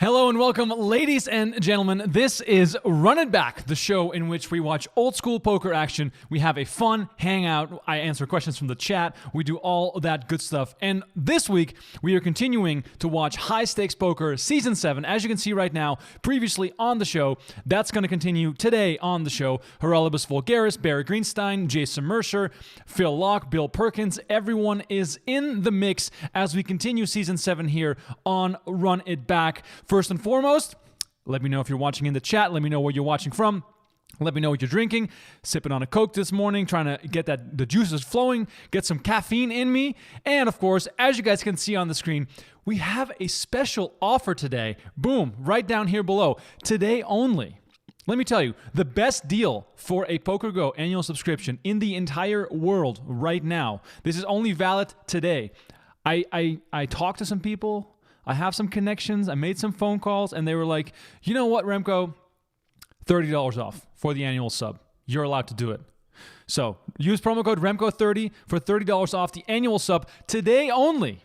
Hello and welcome, ladies and gentlemen. This is Run It Back, the show in which we watch old school poker action. We have a fun hangout. I answer questions from the chat. We do all that good stuff. And this week, we are continuing to watch High Stakes Poker Season 7. As you can see right now, previously on the show, that's going to continue today on the show. Haralbos Voulgaris, Barry Greenstein, Jason Mercier, Phil Laak, Bill Perkins. Everyone is in the mix as we continue Season 7 here on Run It Back. First and foremost, let me know if you're watching in the chat. Let me know where you're watching from. Let me know what you're drinking. Sipping on a Coke this morning, trying to get the juices flowing, get some caffeine in me. And of course, as you guys can see on the screen, we have a special offer today. Boom, right down here below. Today only. Let me tell you, the best deal for a PokerGo annual subscription in the entire world right now. This is only valid today. I talked to some people. I have some connections. I made some phone calls, and they were like, you know what, Remko? $30 off for the annual sub. You're allowed to do it. So use promo code REMKO30 for $30 off the annual sub today only.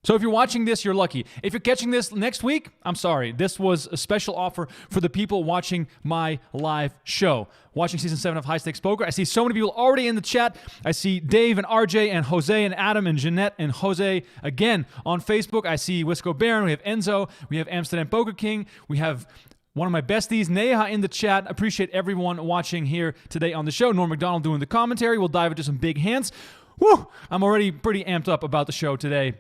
So if you're watching this, you're lucky. If you're catching this next week, I'm sorry. This was a special offer for the people watching my live show. Watching Season 7 of High Stakes Poker. I see so many people already in the chat. I see Dave and RJ and Jose and Adam and Jeanette and Jose again on Facebook. I see Wisco Baron. We have Enzo. We have Amsterdam Poker King. We have one of my besties, Neha, in the chat. Appreciate everyone watching here today on the show. Norm McDonald doing the commentary. We'll dive into some big hands. Woo! I'm already pretty amped up about the show today.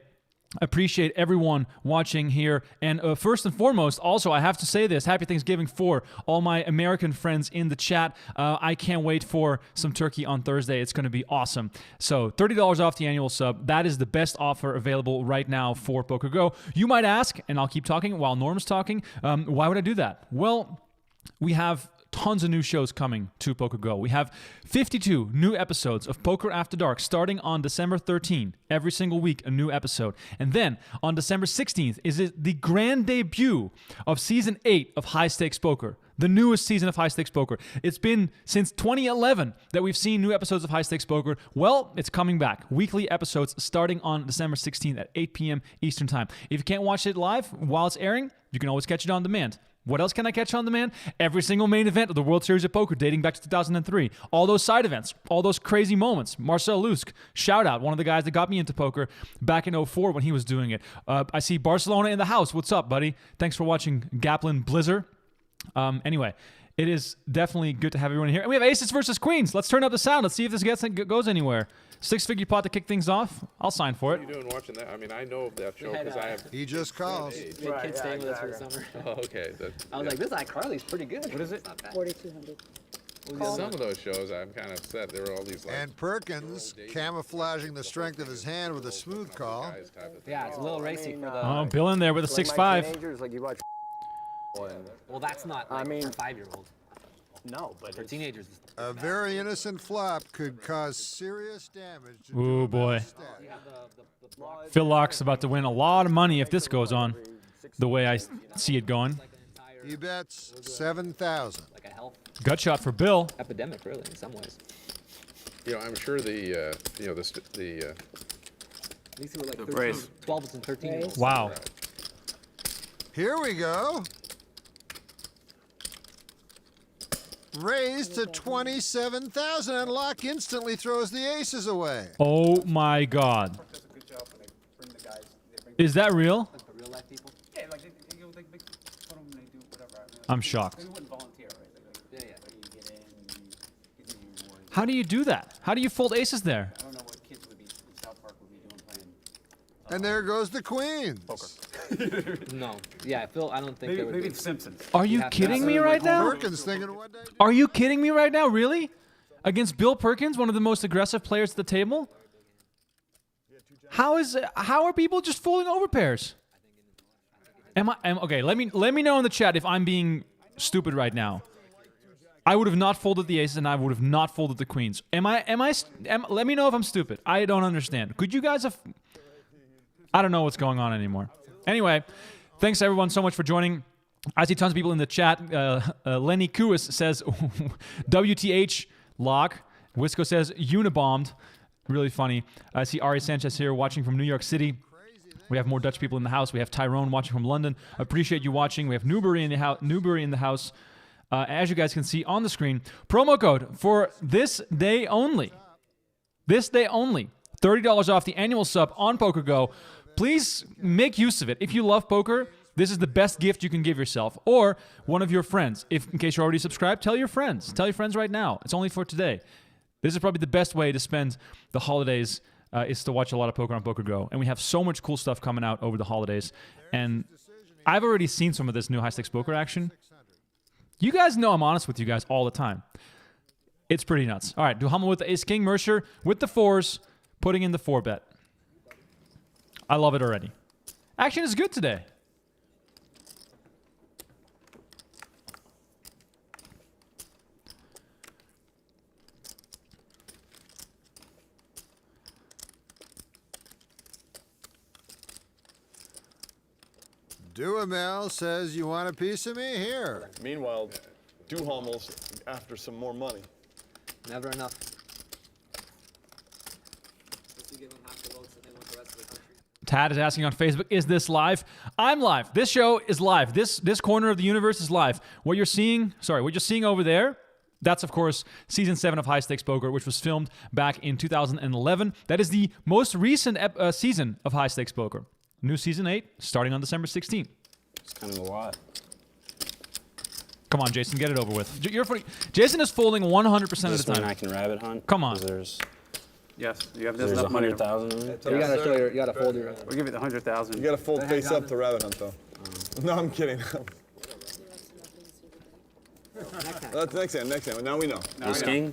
Appreciate everyone watching here. And first and foremost, also, I have to say this. Happy Thanksgiving for all my American friends in the chat. I can't wait for some turkey on Thursday. It's going to be awesome. So $30 off the annual sub. That is the best offer available right now for PokerGo. You might ask, and I'll keep talking while Norm's talking, why would I do that? Well, we have tons of new shows coming to PokerGo. We have 52 new episodes of Poker After Dark starting on December 13th. Every single week, a new episode. And then on December 16th is it the grand debut of Season 8 of High Stakes Poker. The newest season of High Stakes Poker. It's been since 2011 that we've seen new episodes of High Stakes Poker. Well, it's coming back. Weekly episodes starting on December 16th at 8 p.m. Eastern Time. If you can't watch it live while it's airing, you can always catch it on demand. What else can I catch on demand? Every single main event of the World Series of Poker dating back to 2003. All those side events. All those crazy moments. Marcel Lusk, shout out. One of the guys that got me into poker back in 2004 when he was doing it. I see Barcelona in the house. What's up, buddy? Thanks for watching Gaplin Blizzard. Anyway, it is definitely good to have everyone here. And we have aces versus queens. Let's turn up the sound. Let's see if this goes anywhere. Six-figure pot to kick things off. I'll sign for it. What are you doing watching that? I mean, I know of that show because I have... He just calls. We had kids staying with us for the summer. Oh, okay. I was like, this iCarly's pretty good. What is it? 4,200. Some of those shows, I'm kind of upset. There were all these, like... And Perkins camouflaging the strength of his hand with a smooth call. Yeah, it's a little racy for the... Oh, Bill in there with a 6-5. Like you watch. Well, that's not like, for a 5-year-old. No, but For teenagers. A very innocent flop could cause serious damage. To Ooh, boy. Phil Laak's about to win a lot of money if this goes on the way I see it going. He bets 7,000. Like a health Gut shot for Bill. epidemic, really, in some ways. You know, I'm sure the At least they were like 12s and 13-year-olds. Wow. Here we go. Raised to 27,000, and Laak instantly throws the aces away. Oh my God. Is that real? For real life people? Yeah, like they put them, they do whatever. I'm shocked. They wouldn't volunteer, right? Yeah. You get in, you give me your warning. How do you do that? How do you fold aces there? I don't know what kids would be, South Park would be doing playing. And there goes the queens. No. Yeah, Phil, I don't think they would Maybe be. The Simpsons. Are you have to kidding have me a- right now? Perkins thinking what they do. Are you kidding me right now? Really? Against Bill Perkins, one of the most aggressive players at the table? How are people just folding over pairs? Okay, let me know in the chat if I'm being stupid right now. I would have not folded the aces and I would have not folded the queens. Let me know if I'm stupid. I don't understand. Could you guys have... I don't know what's going on anymore. Anyway, thanks everyone so much for joining. I see tons of people in the chat. Lenny Kuis says, WTH, Laak. Wisco says, Unibombed. Really funny. I see Ari Sanchez here watching from New York City. We have more Dutch people in the house. We have Tyrone watching from London. Appreciate you watching. We have Newbury in the house. As you guys can see on the screen, promo code for this day only. This day only. $30 off the annual sub on PokerGo. Please make use of it. If you love poker, this is the best gift you can give yourself or one of your friends. If, in case you're already subscribed, tell your friends. Tell your friends right now. It's only for today. This is probably the best way to spend the holidays is to watch a lot of poker on PokerGo. And we have so much cool stuff coming out over the holidays. And I've already seen some of this new high-stakes poker action. You guys know I'm honest with you guys all the time. It's pretty nuts. All right, Duhamel with the ace-king, Mercier with the 4s, putting in the 4-bet. I love it already. Action is good today. Duhamel says you want a piece of me here. Meanwhile, Duhamel's after some more money. Never enough. Tad is asking on Facebook, is this live? I'm live. This show is live. This corner of the universe is live. What you're seeing over there, that's, of course, Season 7 of High Stakes Poker, which was filmed back in 2011. That is the most recent season of High Stakes Poker. New Season 8, starting on December 16th. It's kind of a lot. Come on, Jason, get it over with. You're funny. Jason is folding 100% of the time. I can rabbit hunt. Come on. Yes, you have There's enough money. 100,000 in it. You gotta fold your. We'll give you the 100,000. You gotta fold face up to rabbit hunt, though. No, I'm kidding. That's next hand. Now we know. Ace king.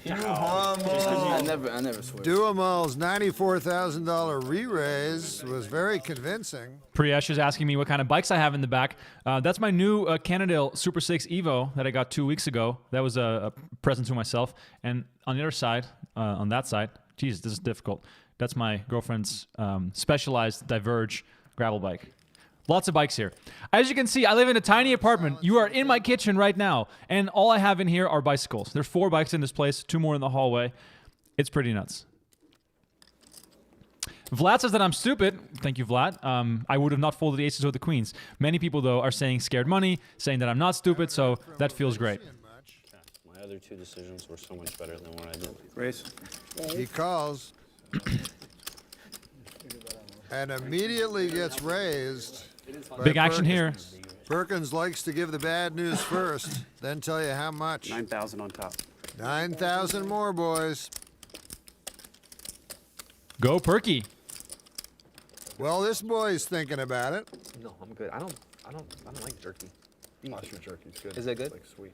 I never swear. Duhamel's $94,000 re-raise was very convincing. Priyesh is asking me what kind of bikes I have in the back. That's my new Cannondale Super 6 Evo that I got 2 weeks ago. That was a present to myself. And on the other side, on that side, geez, this is difficult. That's my girlfriend's Specialized Diverge gravel bike. Lots of bikes here. As you can see, I live in a tiny apartment. You are in my kitchen right now, and all I have in here are bicycles. There's 4 bikes in this place, 2 more in the hallway. It's pretty nuts. Vlad says that I'm stupid. Thank you, Vlad. I would have not folded the aces or the queens. Many people, though, are saying scared money, saying that I'm not stupid, so that feels great. My other 2 decisions were so much better than what I did. Raise. He calls and immediately gets raised. Big action here. Perkins likes to give the bad news first, then tell you how much. 9,000 on top. 9,000 more, boys. Go Perky. Well, this boy's thinking about it. No, I'm good. I don't like jerky. Mushroom jerky's good. Is it good? It's like sweet.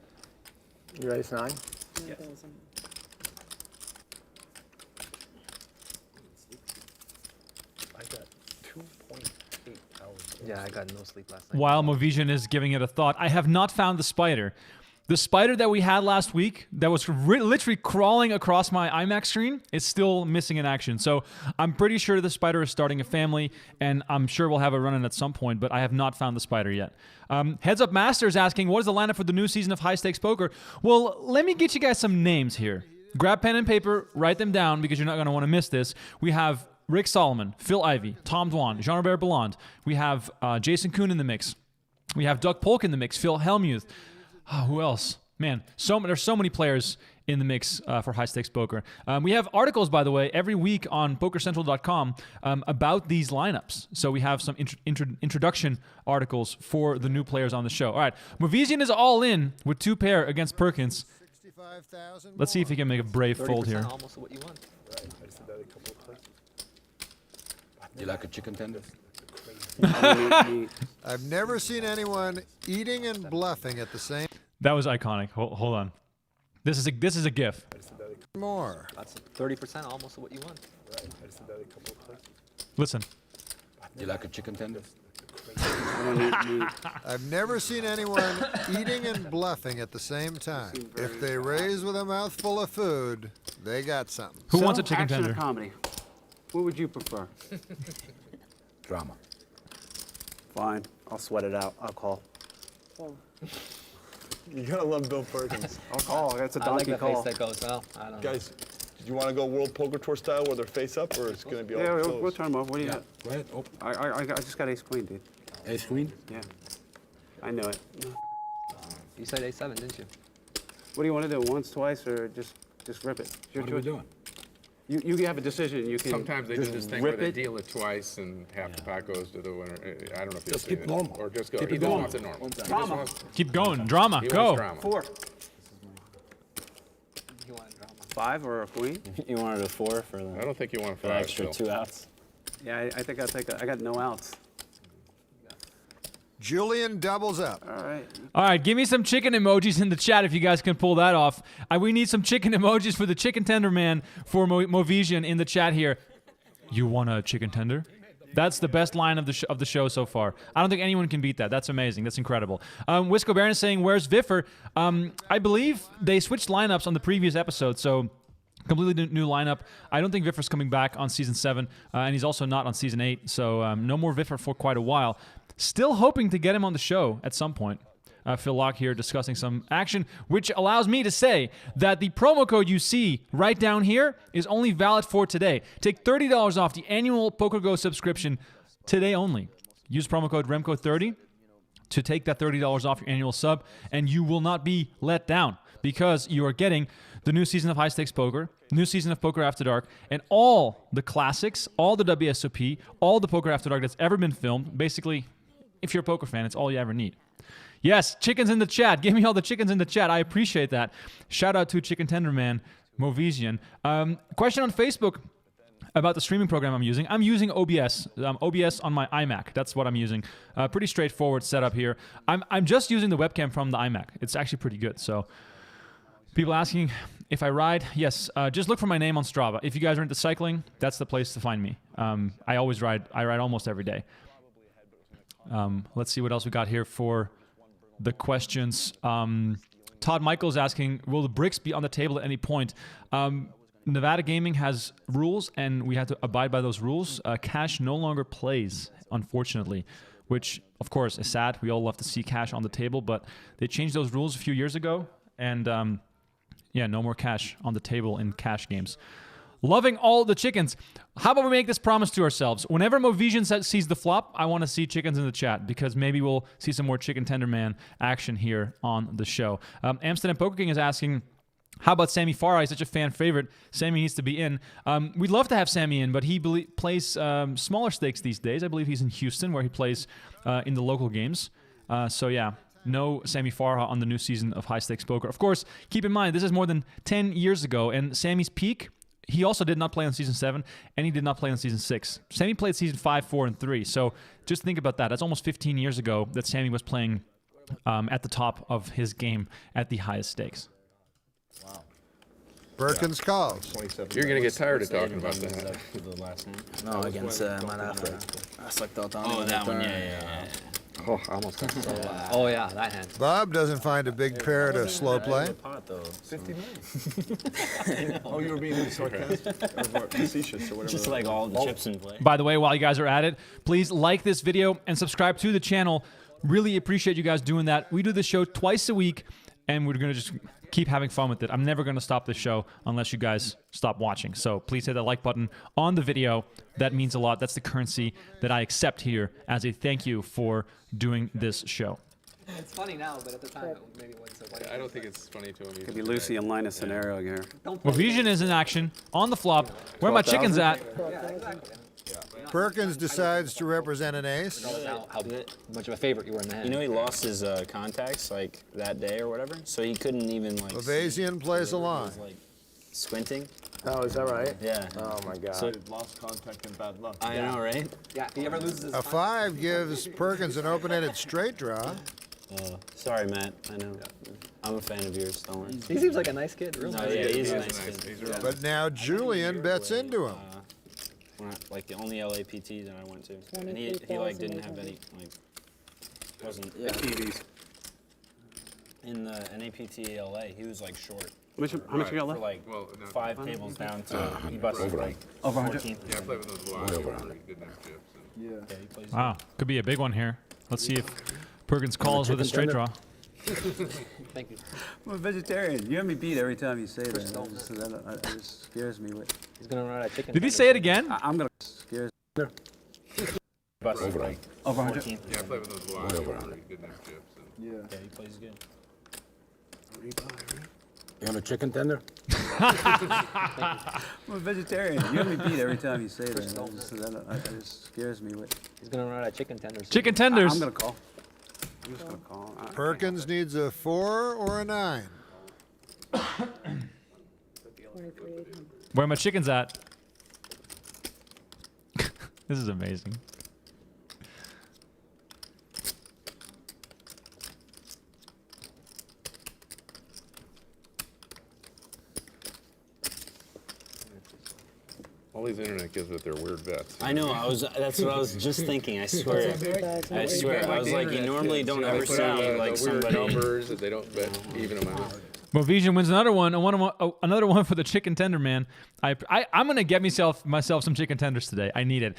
You raise 9? Yes. I got 2.8 hours. Yeah, I got no sleep last night. While Movision is giving it a thought, I have not found the spider. The spider that we had last week that was literally crawling across my IMAX screen is still missing in action. So I'm pretty sure the spider is starting a family, and I'm sure we'll have a run-in at some point, but I have not found the spider yet. Heads Up Master is asking, what is the lineup for the new season of High Stakes Poker? Well, let me get you guys some names here. Grab pen and paper, write them down because you're not going to want to miss this. We have Rick Solomon, Phil Ivey, Tom Dwan, Jean-Robert Belland. We have Jason Kuhn in the mix. We have Doug Polk in the mix, Phil Hellmuth. Oh, who else? Man, there's so many players in the mix for High Stakes Poker. We have articles, by the way, every week on PokerCentral.com about these lineups. So we have some introduction articles for the new players on the show. All right, Movision is all in with 2 pair against Perkins. Let's see if he can make a brave fold here. Almost what you want. Right. I just did that a couple of times. You like a chicken tender? I've never seen anyone eating and bluffing at the same. That was iconic. Hold on. This is a GIF. More. That's 30%, almost what you want. Right. I just did that a couple of times. Listen. You like a chicken tender? I've never seen anyone eating and bluffing at the same time. If they raise with a mouthful of food, they got something. Who wants a chicken action tender? or comedy? What would you prefer? Drama. Fine, I'll sweat it out. I'll call. You gotta love Bill Perkins. I'll call. That's a I like donkey the call. face that goes, well, I don't know. Guys, did you want to go World Poker Tour style where they're face up, or it's going to be all Yeah, closed? we'll turn them off. What do you got? Go ahead. Open. I just got ace queen, dude. Ace queen. Yeah. I know it. You said A7, didn't you? What do you want to do? Once, twice, or just rip it? It's your What are we choice. doing? You have a decision. You can Sometimes they do this thing where rip they it. deal it twice and half the pot goes to the winner. I don't know if you've Just seen keep it. normal. Or just go. Keep He it just normal. wants it normal. He just Drama. wants- Keep going. Drama. he Go. wants drama. 4. You want drama. 5 or a queen? You wanted a 4 for I the, don't think you want for the five extra still. 2 outs. Yeah, I think I'll take I got no outs. Julian doubles up. All right. All right, give me some chicken emojis in the chat if you guys can pull that off. We need some chicken emojis for the chicken tender man for Movision in the chat here. You want a chicken tender? That's the best line of the show so far. I don't think anyone can beat that. That's amazing. That's incredible. Wisco Baron is saying, "Where's Viffer?" I believe they switched lineups on the previous episode, so completely new lineup. I don't think Viffer's coming back on season 7, and he's also not on season 8. So no more Viffer for quite a while. Still hoping to get him on the show at some point. Phil Laak here discussing some action, which allows me to say that the promo code you see right down here is only valid for today. Take $30 off the annual PokerGo subscription today only. Use promo code REMCO30 to take that $30 off your annual sub, and you will not be let down because you are getting the new season of High Stakes Poker, new season of Poker After Dark, and all the classics, all the WSOP, all the Poker After Dark that's ever been filmed. Basically, if you're a poker fan, it's all you ever need. Yes, chickens in the chat. Give me all the chickens in the chat. I appreciate that. Shout out to Chicken Tender Man, Movision. Question on Facebook about the streaming program I'm using. I'm using OBS. OBS on my iMac. That's what I'm using. Pretty straightforward setup here. I'm just using the webcam from the iMac. It's actually pretty good. So people asking if I ride. Yes, just look for my name on Strava. If you guys are into cycling, that's the place to find me. I always ride. I ride almost every day. Let's see what else we got here for the questions. Todd Michael's asking, will the bricks be on the table at any point? Nevada Gaming has rules, and we have to abide by those rules. Cash no longer plays, unfortunately, which, of course, is sad. We all love to see cash on the table, but they changed those rules a few years ago, and yeah, no more cash on the table in cash games. Loving all the chickens. How about we make this promise to ourselves? Whenever Movision sees the flop, I want to see chickens in the chat because maybe we'll see some more Chicken Tender Man action here on the show. Amsterdam Poker King is asking, how about Sammy Farah? He's such a fan favorite. Sammy needs to be in. We'd love to have Sammy in, but he plays smaller stakes these days. I believe he's in Houston where he plays in the local games. So yeah, no Sammy Farah on the new season of High Stakes Poker. Of course, keep in mind, this is more than 10 years ago, and Sammy's peak, he also did not play on Season 7, and he did not play on Season 6. Sammy played Season 5, 4, and 3. So just think about that. That's almost 15 years ago that Sammy was playing at the top of his game at the highest stakes. Wow. Perkins calls. You're going to get tired of talking about that. The last one. No, against Manafra. That's like the Oh, that one, yeah. Oh, I almost got so Oh yeah, that hand. Bob doesn't find a big pair to slow play. Pot, though. 50 million. Oh, you were being sarcastic or facetious or whatever. Just like all the chips in play. By the way, while you guys are at it, please like this video and subscribe to the channel. Really appreciate you guys doing that. We do this show twice a week, and we're going to just keep having fun with it. I'm never going to stop this show unless you guys stop watching. So please hit that like button on the video. That means a lot. That's the currency that I accept here as a thank you for doing this show. It's funny now, but at the time it maybe wasn't so funny. I don't think it's funny to him. Could be Lucy and Linus scenario here. Movision is in action on the flop. Where are my chickens at? Perkins decides to represent an ace. How much of a favorite you were in the hand. You know, he lost his contacts like that day or whatever, so he couldn't even like. Ovasian plays along. Like squinting. Oh, is that right? Yeah. Oh my God. So, Lost contact and bad luck. I know, right? Yeah, if he ever loses his A 5 gives Perkins an open-ended straight draw. Sorry, Matt. I know. I'm a fan of yours. Don't worry. He seems like a nice kid. Really No, nice yeah, kid. he's a He's nice nice. kid. He's really But now Julian bets into him. Like the only LAPT that I went to, and he like didn't have any like wasn't in the NAPT LA. He was like short. How much you got For left? like Well, no, 5 tables down to he busted like Over 14. Yeah, I played with those blue eyes. He didn't have chips. Yeah, he plays. Wow, could be a big one here. Let's see if Perkins calls with a straight draw. Thank you. I'm a vegetarian. You have me beat every time you say that. It just scares me. He's gonna run out of chicken. Did he say it again? I'm gonna scares. Over. Over 100. 14. Yeah, I played with those blinds. He didn't have chips. Yeah. Yeah, he plays good. You want a chicken tender? I'm a vegetarian. You have me beat every time you say that. It just scares me. He's gonna run out of chicken tenders. Chicken tenders. I'm gonna call. I'm just gonna call. Perkins needs a 4 or a 9. Where are my chickens at? This is amazing. All these internet kids with their weird bets. I know. That's what I was just thinking. I swear. I swear. I was like, you normally don't ever see like weird somebody. numbers that they don't bet even amount. Movision wins another one. Another one for the chicken tender man. I'm gonna get myself some chicken tenders today. I need it.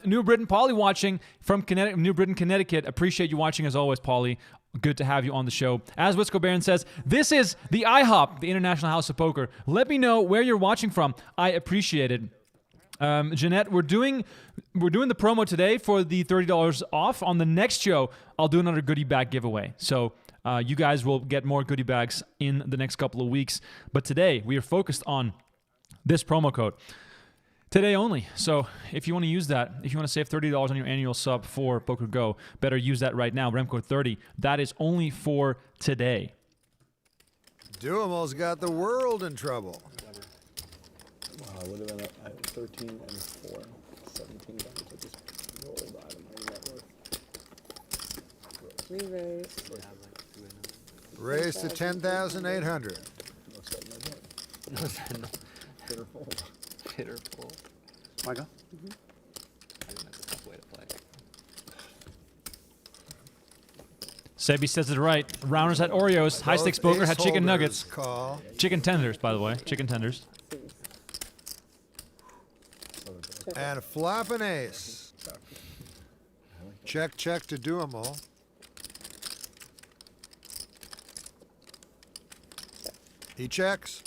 New Britain, Polly watching from New Britain, Connecticut. Appreciate you watching as always, Polly. Good to have you on the show. As Wisco Baron says, this is the IHOP, the International House of Poker. Let me know where you're watching from. I appreciate it. Jeanette, we're doing the promo today for the $30 off. On the next show, I'll do another goodie bag giveaway. So you guys will get more goodie bags in the next couple of weeks. But today, we are focused on this promo code. Today only. So if you want to use that, if you want to save $30 on your annual sub for PokerGo, better use that right now. Remko30. That is only for today. Duomo's got the world in trouble. Wow, would have been at 13 and 4. 17 guys. I just rolled. I don't know what worth. Raised to 10,800. Bitter fold. Bitter fold. Michael? I think that's a tough way to play. Sebi says it right. Rounders had Oreos. High stakes poker had chicken nuggets. Call. Chicken tenders, by the way. Chicken tenders. And a flop and ace. Check to Duomo. He checks.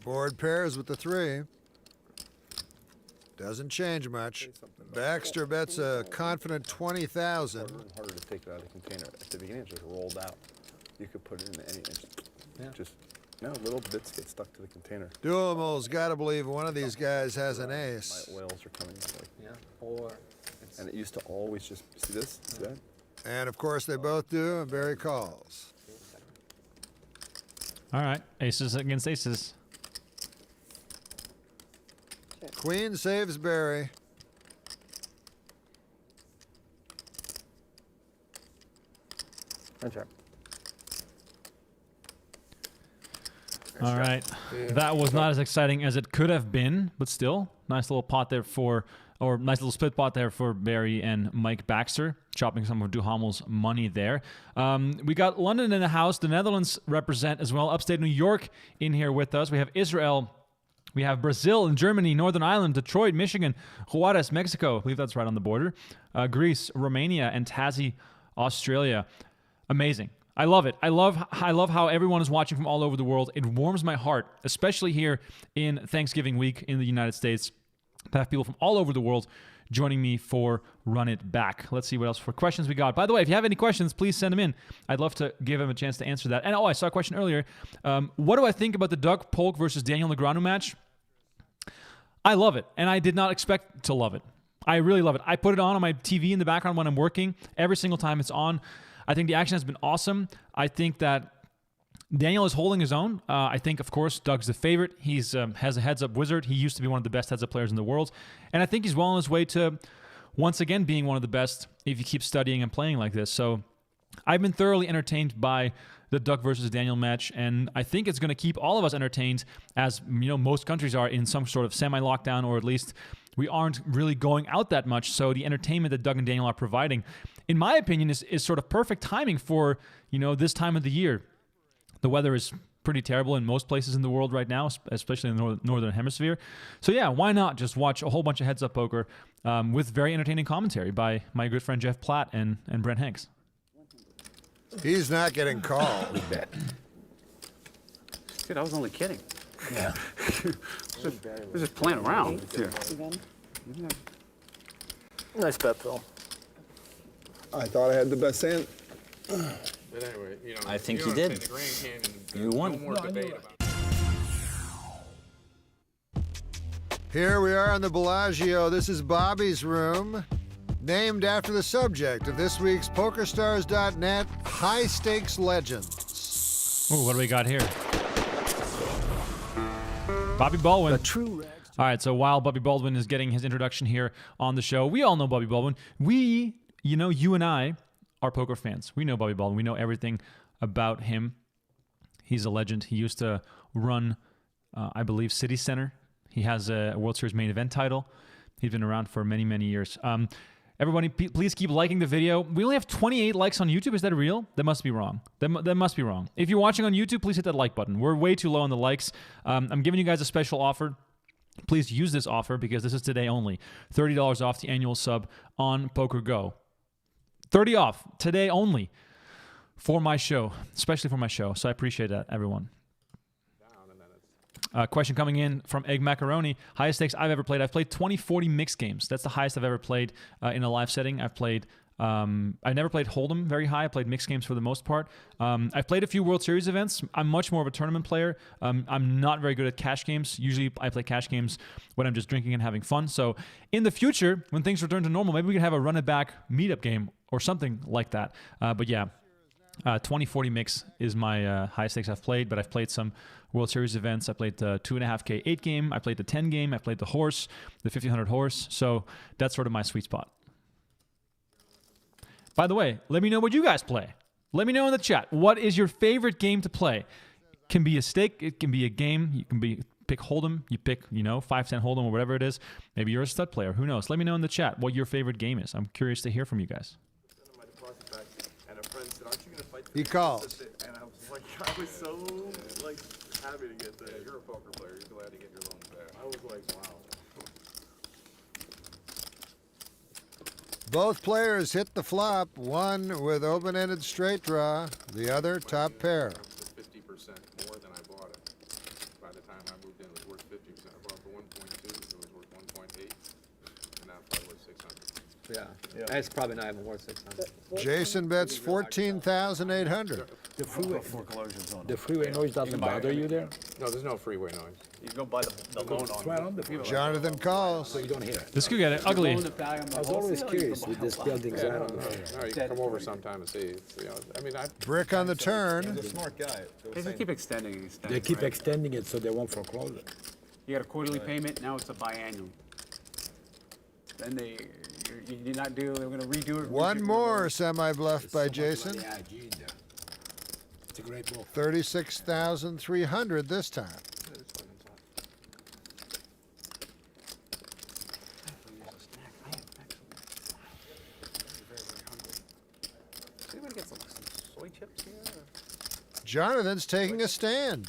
Board pairs with the 3. Doesn't change much. Baxter bets a confident 20,000. Harder to take it out of the container. At the beginning, it just rolled out. You could put it in any. Little bits get stuck to the container. Duomo's got to believe one of these guys has an ace. My oils are coming. Yeah. Or. And it used to always just see this. See that? And of course they both do, and Barry calls. All right. Aces against aces. Queen saves Barry. And check. All right. That was not as exciting as it could have been, but still, nice little pot there nice little split pot there for Barry and Mike Baxter, chopping some of Duhamel's money there. We got London in the house. The Netherlands represent as well. Upstate New York in here with us. We have Israel. We have Brazil and Germany, Northern Ireland, Detroit, Michigan, Juarez, Mexico. I believe that's right on the border. Greece, Romania, and Tassie, Australia. Amazing. I love it. I love how everyone is watching from all over the world. It warms my heart, especially here in Thanksgiving week in the United States, to have people from all over the world joining me for Run It Back. Let's see what else for questions we got. By the way, if you have any questions, please send them in. I'd love to give him a chance to answer that. And I saw a question earlier. What do I think about the Doug Polk versus Daniel Negreanu match? I love it, and I did not expect to love it. I really love it. I put it on my TV in the background when I'm working. Every single time it's on. I think the action has been awesome. I think that Daniel is holding his own. I think, of course, Doug's the favorite. He's has a heads-up wizard. He used to be one of the best heads-up players in the world. And I think he's well on his way to, once again, being one of the best if you keep studying and playing like this. So I've been thoroughly entertained by the Doug versus Daniel match, and I think it's going to keep all of us entertained, as most countries are in some sort of semi-lockdown, or at least we aren't really going out that much. So the entertainment that Doug and Daniel are providing, in my opinion, is sort of perfect timing for this time of the year. The weather is pretty terrible in most places in the world right now, especially in the northern hemisphere. So yeah, why not just watch a whole bunch of heads-up poker with very entertaining commentary by my good friend Jeff Platt and Brent Hanks. He's not getting called. Dude, I was only kidding. Yeah. We're just playing around here. Nice bet, Phil. I thought I had the best hand. But anyway, you know, I think you you know, did. in the Grand Canyon, You there's won. No more debate about. Here we are in the Bellagio. This is Bobby's room, named after the subject of this week's PokerStars.net High Stakes Legends. Ooh, what do we got here? Bobby Baldwin. A true red. All right, so while Bobby Baldwin is getting his introduction here on the show, we all know Bobby Baldwin. You and I are poker fans. We know Bobby Baldwin. We know everything about him. He's a legend. He used to run, I believe, City Center. He has a World Series main event title. He's been around for many, many years. Everybody, please keep liking the video. We only have 28 likes on YouTube. Is that real? That must be wrong. That must be wrong. If you're watching on YouTube, please hit that like button. We're way too low on the likes. I'm giving you guys a special offer. Please use this offer because this is today only. $30 off the annual sub on PokerGo. 30 off today only for my show, especially for my show. So I appreciate that, everyone. Question coming in from Egg Macaroni. Highest stakes I've ever played. I've played 20-40 mixed games. That's the highest I've ever played in a live setting. I've never played Hold'em very high. I played mixed games for the most part. I've played a few World Series events. I'm much more of a tournament player. I'm not very good at cash games. Usually I play cash games when I'm just drinking and having fun. So in the future, when things return to normal, maybe we can have a run it back meetup game or something like that. But yeah, 20-40 mix is my high stakes I've played, but I've played some World Series events. I played the 2.5K 8 game. I played the 10 game. I played the horse, the 1500 horse. So that's sort of my sweet spot. By the way, let me know what you guys play. Let me know in the chat. What is your favorite game to play? It can be a stake. It can be a game. You can pick Hold'em. You pick, 5-10 Hold'em or whatever it is. Maybe you're a stud player. Who knows? Let me know in the chat what your favorite game is. I'm curious to hear from you guys. He called. And I was like, I was so happy to get there. You're a poker player. You're glad to get your loans back. I was like, wow. Both players hit the flop, one with open-ended straight draw, the other top pair. 50% more than I bought it. By the time I moved in, it was worth 50%. I bought it for 1.2, so it was worth 1.8, and now it's probably worth 600. Yeah. That's probably not even worth 600. Jason bets 14,800. The freeway Foreclosures on The freeway noise doesn't bother you there? No, there's no freeway noise. You go buy the loan on Right on the freeway. Jonathan calls. So you don't hear it. This could get ugly. I was always curious with this buildings out on the hill. No, you can come over sometime and see. It's, Brick on the turn. He's a smart guy. They just keep extending and extending. They keep right? extending it so they won't foreclose it. You got a quarterly payment, now it's a biannual. Then you're not doing, they're gonna redo it. One more semi-bluff by Jason. Yeah, gee, it's a great move. 36,300 this time. Jonathan's taking a stand.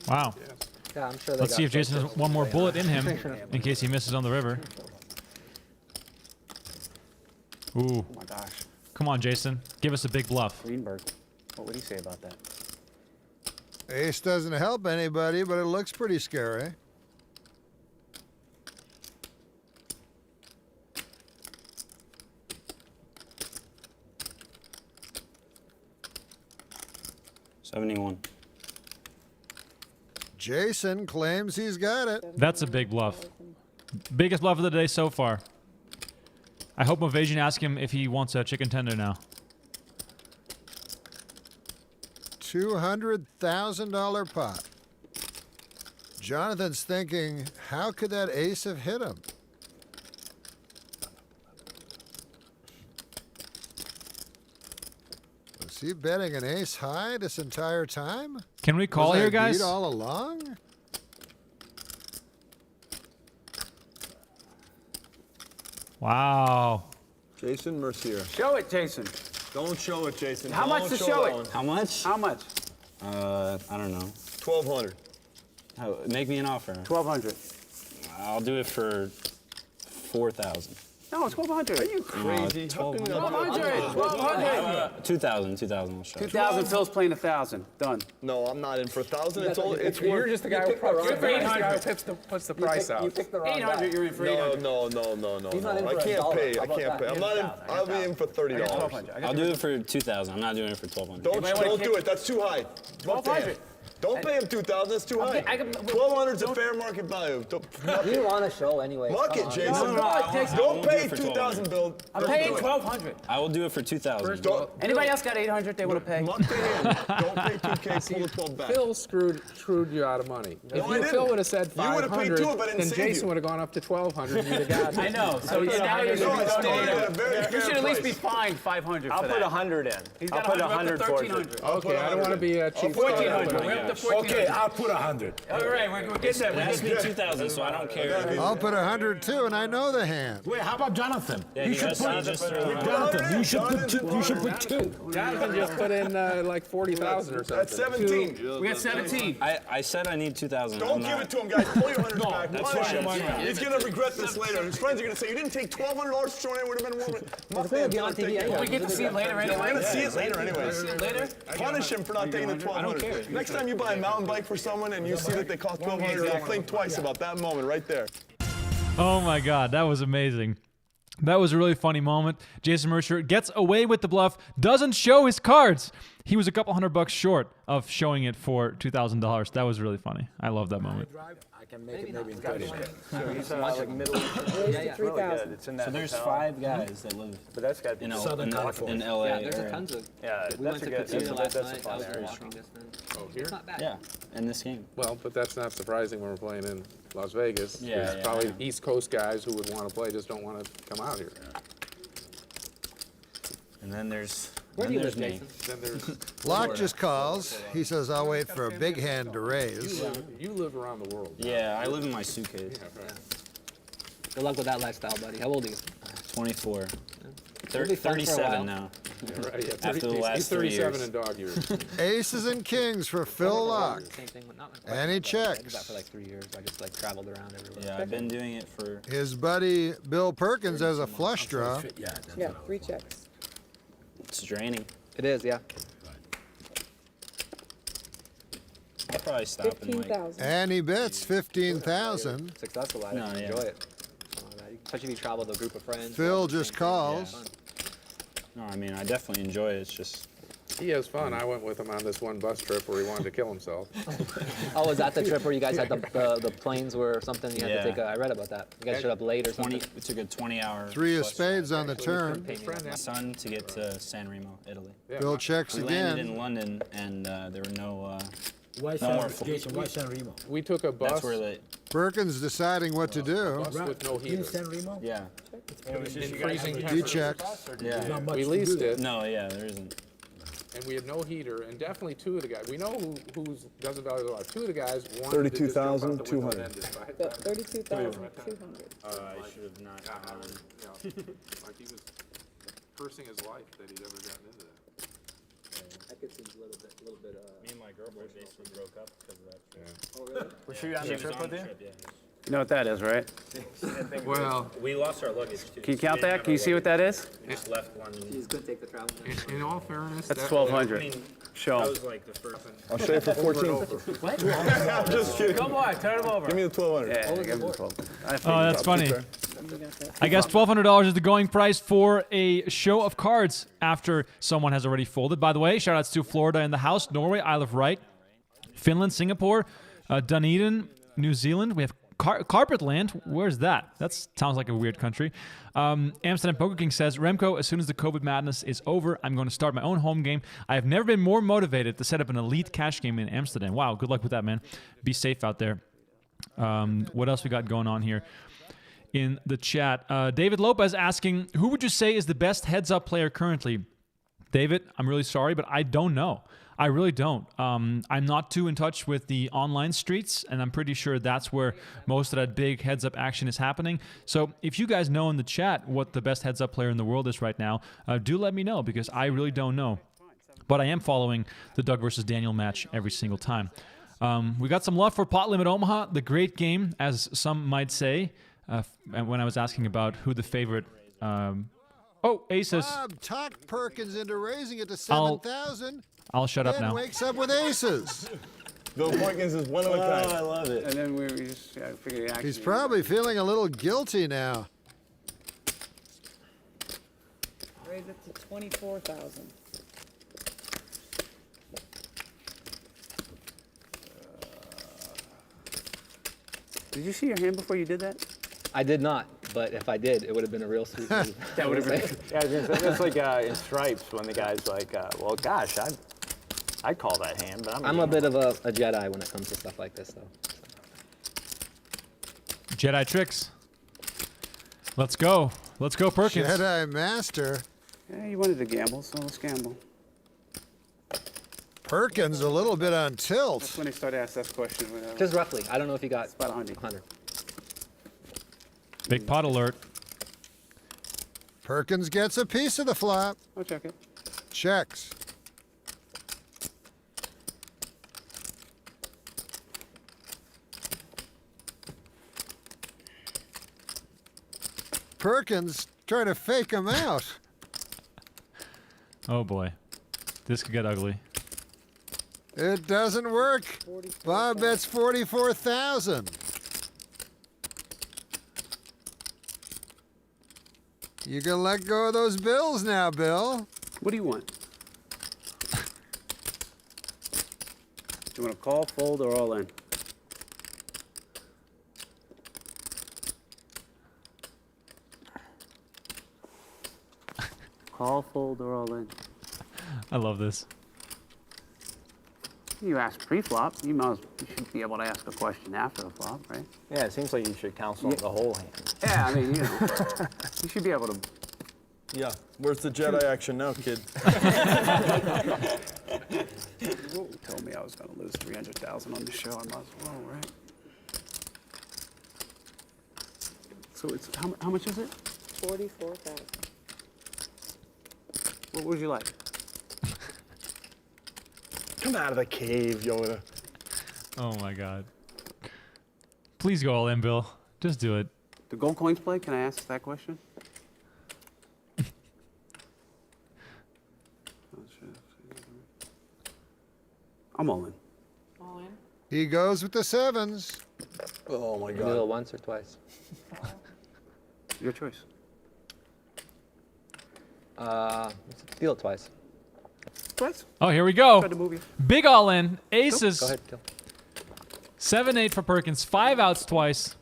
Wow. Yeah, I'm sure. Let's see if Jason has one more bullet in him in case he misses on the river. Ooh. Oh my gosh. Come on, Jason. Give us a big bluff. Greenberg, what would he say about that? Ace doesn't help anybody, but it looks pretty scary. $71. Jason claims he's got it. That's a big bluff. Biggest bluff of the day so far. I hope Movasion asks him if he wants a chicken tender now. $200,000 pot. Jonathan's thinking, how could that ace have hit him? Was he betting an ace high this entire time? Can we call Was here, that guys? beat all along? Wow. Jason Mercier. Show it, Jason. Don't show it, Jason. How much to show it? How much? How much? I don't know. 1,200. Oh, make me an offer. 1,200. I'll do it for 4,000. No, it's 1,200. Are you Crazy. 1,200. 2,000. 2,000. I'll show. 2,000. Phil's playing 1,000. Done. No, I'm not in for 1,000. It's worth. You're just the guy who puts the price out. You picked the wrong 800. guy. You're in for No, 800. no. He's not in I for a can't dollar. pay. How I about can't that? pay. I'm not in. I'll be in for $30. 1,200. I'll do it for 2,000. I'm not doing it for 1,200. Don't do it. That's too high. 1,200. Don't pay him 2,000. That's too high. 1,200 is a fair market value. You want a show anyway. Mark it, Jason. I Don't won't do pay it for 2,000, Bill. I'm paying 1,200. I will do it for 2,000. Anybody else got 800 they want to pay? Muck it in. Don't pay 2K. Pull the 12 back. Phil screwed you out of money. I If didn't. Phil would have said You would've paid 500, two, but I didn't then save Jason you. would have gone up to 1,200 and you'd have got it. I know. So now you're No, I started at a very You fair should at least be price. fined 500 for I'll that. put 100 in. He's I'll got put 100 100 up to towards it. 1,300. Okay, I don't want to be a cheap. 1,400. We're up to 1,400. Okay, I'll put 100. All right, we're getting there. It We're has to getting be 2,000, so I don't care. I'll put 100 too, and I know the hand. Wait, how about Jonathan? Yeah, you should put just Jonathan, you should put two. Jonathan just put in like 40,000 or something. That's 17. We got 17. I said I need 2,000. Don't give it to him, guys. Pull your hundreds back. that's Punish fine, him. that's fine. He's gonna regret this later. His friends are gonna say, "You didn't take $1,200 for showing it. Would have been more." It's gonna be on TV anyway. We get to see it later We're anyway. gonna see it later anyway. Later? Punish him for not taking the 1,200. Next time you buy a mountain bike for someone and you see that they cost 1,200, you'll think twice about that moment right there. Oh my God, that was amazing. That was a really funny moment. Jason Mercier gets away with the bluff, doesn't show his cards. He was a couple $100 short of showing it for $2,000. That was really funny. I love that moment. I can make it maybe in 30 minutes. So he's like middle. Yeah. Really good. It's in that So there's hotel. 5 guys that live But that's got to be in, Southern in California. LA. Yeah, there's area. tons of. Yeah, We that's went a to good. Katina last That's a night. fun I was area. walking distance. Oh, here? It's not bad. Yeah, in this game. Well, but that's not surprising when we're playing in Las Vegas. Yeah, There's yeah, probably yeah. East Coast guys who would want to play, just don't want to come out here. And then there's Where do you live, me. Jason? Then there's Locke just calls. He says, I'll wait for a big hand to raise. you live around the world. Yeah, I live in my suitcase. Good luck with that lifestyle, buddy. How old are you? 24. It'll be fun for a 37 while. now. Yeah, right, yeah, After the he's last 3 37 years. in dog years. Aces and kings for Phil Locke. Same thing. Not And he I did that checks. for like 3 years. I just like traveled around everywhere. Yeah, I've been doing it for. His buddy Bill Perkins has a flush draw. Yeah, 3 checks. It's draining. It is, yeah. I'll probably stop and like. 15,000. And he bets 15,000. Successful at it. No, yeah. Enjoy it. Especially if you travel with a group of friends. Phil just calls. No, I mean I definitely enjoy it. It's just He has fun. I went with him on this one bus trip where he wanted to kill himself. Oh, was that the trip where you guys had the planes were something? You had Yeah. to take I read about that. You guys showed up late or 20. something. It took a 20-hour. 3 of bus spades on the turn. ride. My son to get to San Remo, Italy. Bill checks We landed again. in London, and there were no. Why No more fl- Jason, why San Remo? We took a bus, That's where they. Perkins deciding what to do. bus with no In heater. San Remo? Yeah. In freezing He temperatures. checks. Yeah. Not much We to leased do there. it, No, yeah, there isn't. and we had no heater, and definitely 2 of the guys. We know who doesn't value their life. 2 of the guys wanted to just jump out the window and 32,200. end it. But I had So time. 32,200. I should have not gone. Like he was cursing his life that he'd ever gotten into that. That gets a little bit. Me and my girlfriend basically broke up because of that trip. Oh, really? Was she on the trip with you? Yeah. You know what that is, right? Well, We lost our luggage too. Can you count that? Can you see what that is? We just left London. He's gonna take the travel. in all fairness, That's that- 1,200. Show That 'em. was like the first. I'll show you for 14. I'm just kidding. Come on, turn him over. Give me the 1,200. Yeah, give him the 12. Oh, that's funny. I guess $1,200 is the going price for a show of cards after someone has already folded. By the way, shout outs to Florida in the house, Norway, Isle of Wight, Finland, Singapore, Dunedin, New Zealand. We have Carpet Land. Where's that? That sounds like a weird country. Amsterdam Poker King says, Remko, as soon as the COVID madness is over, I'm going to start my own home game. I have never been more motivated to set up an elite cash game in Amsterdam. Wow, good luck with that, man. Be safe out there. What else we got going on here in the chat? David Lopez asking, who would you say is the best heads-up player currently? David, I'm really sorry, but I don't know. I really don't. I'm not too in touch with the online streets, and I'm pretty sure that's where most of that big heads-up action is happening. So if you guys know in the chat what the best heads-up player in the world is right now, do let me know, because I really don't know. But I am following the Doug versus Daniel match every single time. We got some love for Pot Limit Omaha, the great game, as some might say. When I was asking about who the favorite. Aces. Bob talked Perkins into raising it to 7,000. I'll shut up then now. wakes up with aces. Bill Perkins is one of a kind. I love it. And then we just figured actually. He's probably feeling a little guilty now. Raise it to 24,000. Did you see your hand before you did that? I did not, but if I did, it would have been a real sweet move. That would have been. Yeah, I was gonna say, that's like in Stripes when the guy's like, well, gosh, I'd call that hand, but I'm a bit of a Jedi when it comes to stuff like this, though. Jedi tricks. Let's go. Let's go, Perkins. Jedi Master. Yeah, you wanted to gamble, so let's gamble. Perkins a little bit on tilt. That's when they start asking that question. Just roughly. I don't know if you got It's about 100. 100. Big pot alert. Perkins gets a piece of the flop. I'll check it. Checks. Perkins trying to fake him out. Oh boy, this could get ugly. It doesn't work. Bob bets 44,000. You can let go of those bills now, Bill. What do you want? Do you want to call, fold, or all in? Call, fold, or all in? I love this. You asked pre-flop. You should be able to ask a question after the flop, right? Yeah, it seems like you should counsel the whole hand. Yeah, I mean, you should be able to. Yeah. Where's the Jedi action now, kid? You told me I was going to lose 300,000 on the show. I might as well, right? So it's how much is it? 44,000. What would you like? Come out of the cave, Yoda. Oh my God. Please go all in, Bill. Just do it. Do gold coins play? Can I ask that question? I'm all in. All in? He goes with the sevens. Oh my You do it God. once or twice. Your choice. Deal it twice. Twice? Oh, here we go. Try to move you. Big all in. Aces. Go ahead, kill. 7-8 for Perkins. 5 outs twice.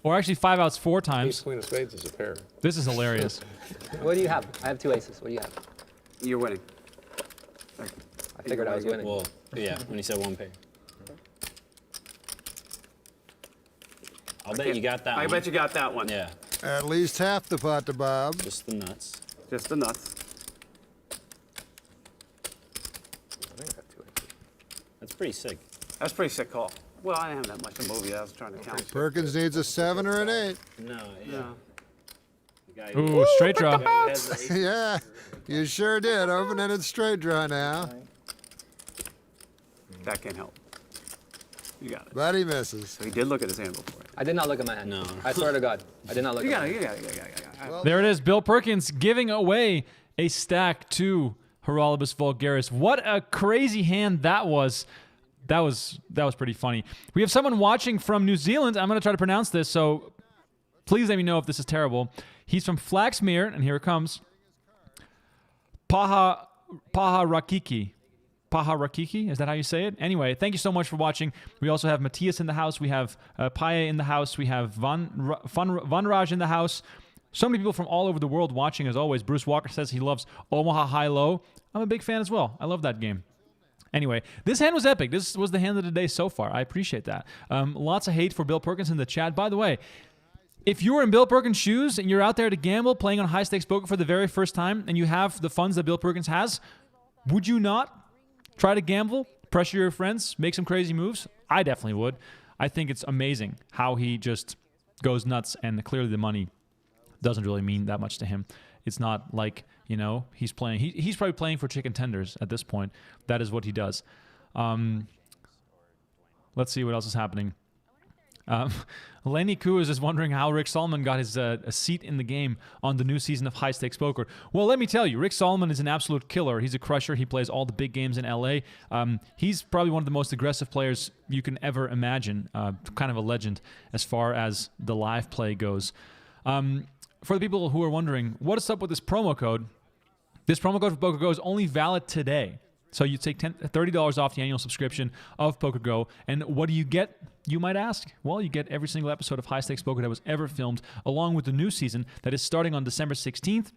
Or actually 5 outs 4 times. Queen of spades is a pair. This is hilarious. What do you have? I have 2 aces. What do you have? You're winning. I figured I was winning. Well, yeah, when he said one pair. I'll bet you got that one. I bet you got that one. Yeah, At least half the pot to Bob. just the nuts. Just the nuts. That's pretty sick. That's a pretty sick call. Well, I didn't have that much to move you. I was trying to count. Perkins needs a 7 or an 8. No, yeah. No. The guy Ooh, straight draw. has the ace. Yeah, you sure did. Open-ended straight draw now. That can't help. You got it. But he misses. So he did look at his hand before. I did not look at my hand. No. I swear to God. I did not look You at got my it. hand. You got it. You got it. You got it. There it is. Bill Perkins giving away a stack to Haralbos Voulgaris. What a crazy hand that was. That was pretty funny. We have someone watching from New Zealand. I'm going to try to pronounce this, so please let me know if this is terrible. He's from Flaxmere, and here it comes. Paharakiki. Paharakiki, is that how you say it? Anyway, thank you so much for watching. We also have Matthias in the house. We have Paye in the house. We have Vanraj in the house. So many people from all over the world watching, as always. Bruce Walker says he loves Omaha High-Low. I'm a big fan as well. I love that game. Anyway, this hand was epic. This was the hand of the day so far. I appreciate that. Lots of hate for Bill Perkins in the chat. By the way, if you were in Bill Perkins' shoes and you're out there to gamble, playing on high-stakes poker for the very first time, and you have the funds that Bill Perkins has, would you not try to gamble, pressure your friends, make some crazy moves? I definitely would. I think it's amazing how he just goes nuts, and clearly the money doesn't really mean that much to him. It's not like, you know, he's playing. He's probably playing for chicken tenders at this point. That is what he does. Let's see what else is happening. Lenny Koo is just wondering how Rick Solomon got his a seat in the game on the new season of High Stakes Poker. Well, let me tell you, Rick Solomon is an absolute killer. He's a crusher. He plays all the big games in LA. He's probably one of the most aggressive players you can ever imagine. Kind of a legend as far as the live play goes. For the people who are wondering, what is up with this promo code? This promo code for PokerGO is only valid today. So you take $30 off the annual subscription of PokerGO. And what do you get, you might ask? Well, you get every single episode of High Stakes Poker that was ever filmed, along with the new season that is starting on December 16th,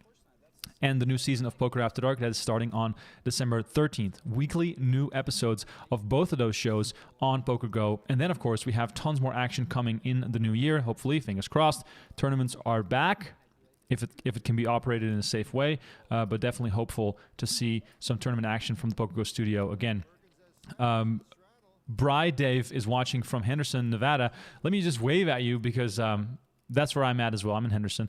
and the new season of Poker After Dark that is starting on December 13th. Weekly new episodes of both of those shows on PokerGO. And then, of course, we have tons more action coming in the new year. Hopefully, fingers crossed, tournaments are back. If it can be operated in a safe way, but definitely hopeful to see some tournament action from the PokerGO studio again. Bry Dave is watching from Henderson, Nevada. Let me just wave at you because that's where I'm at as well. I'm in Henderson.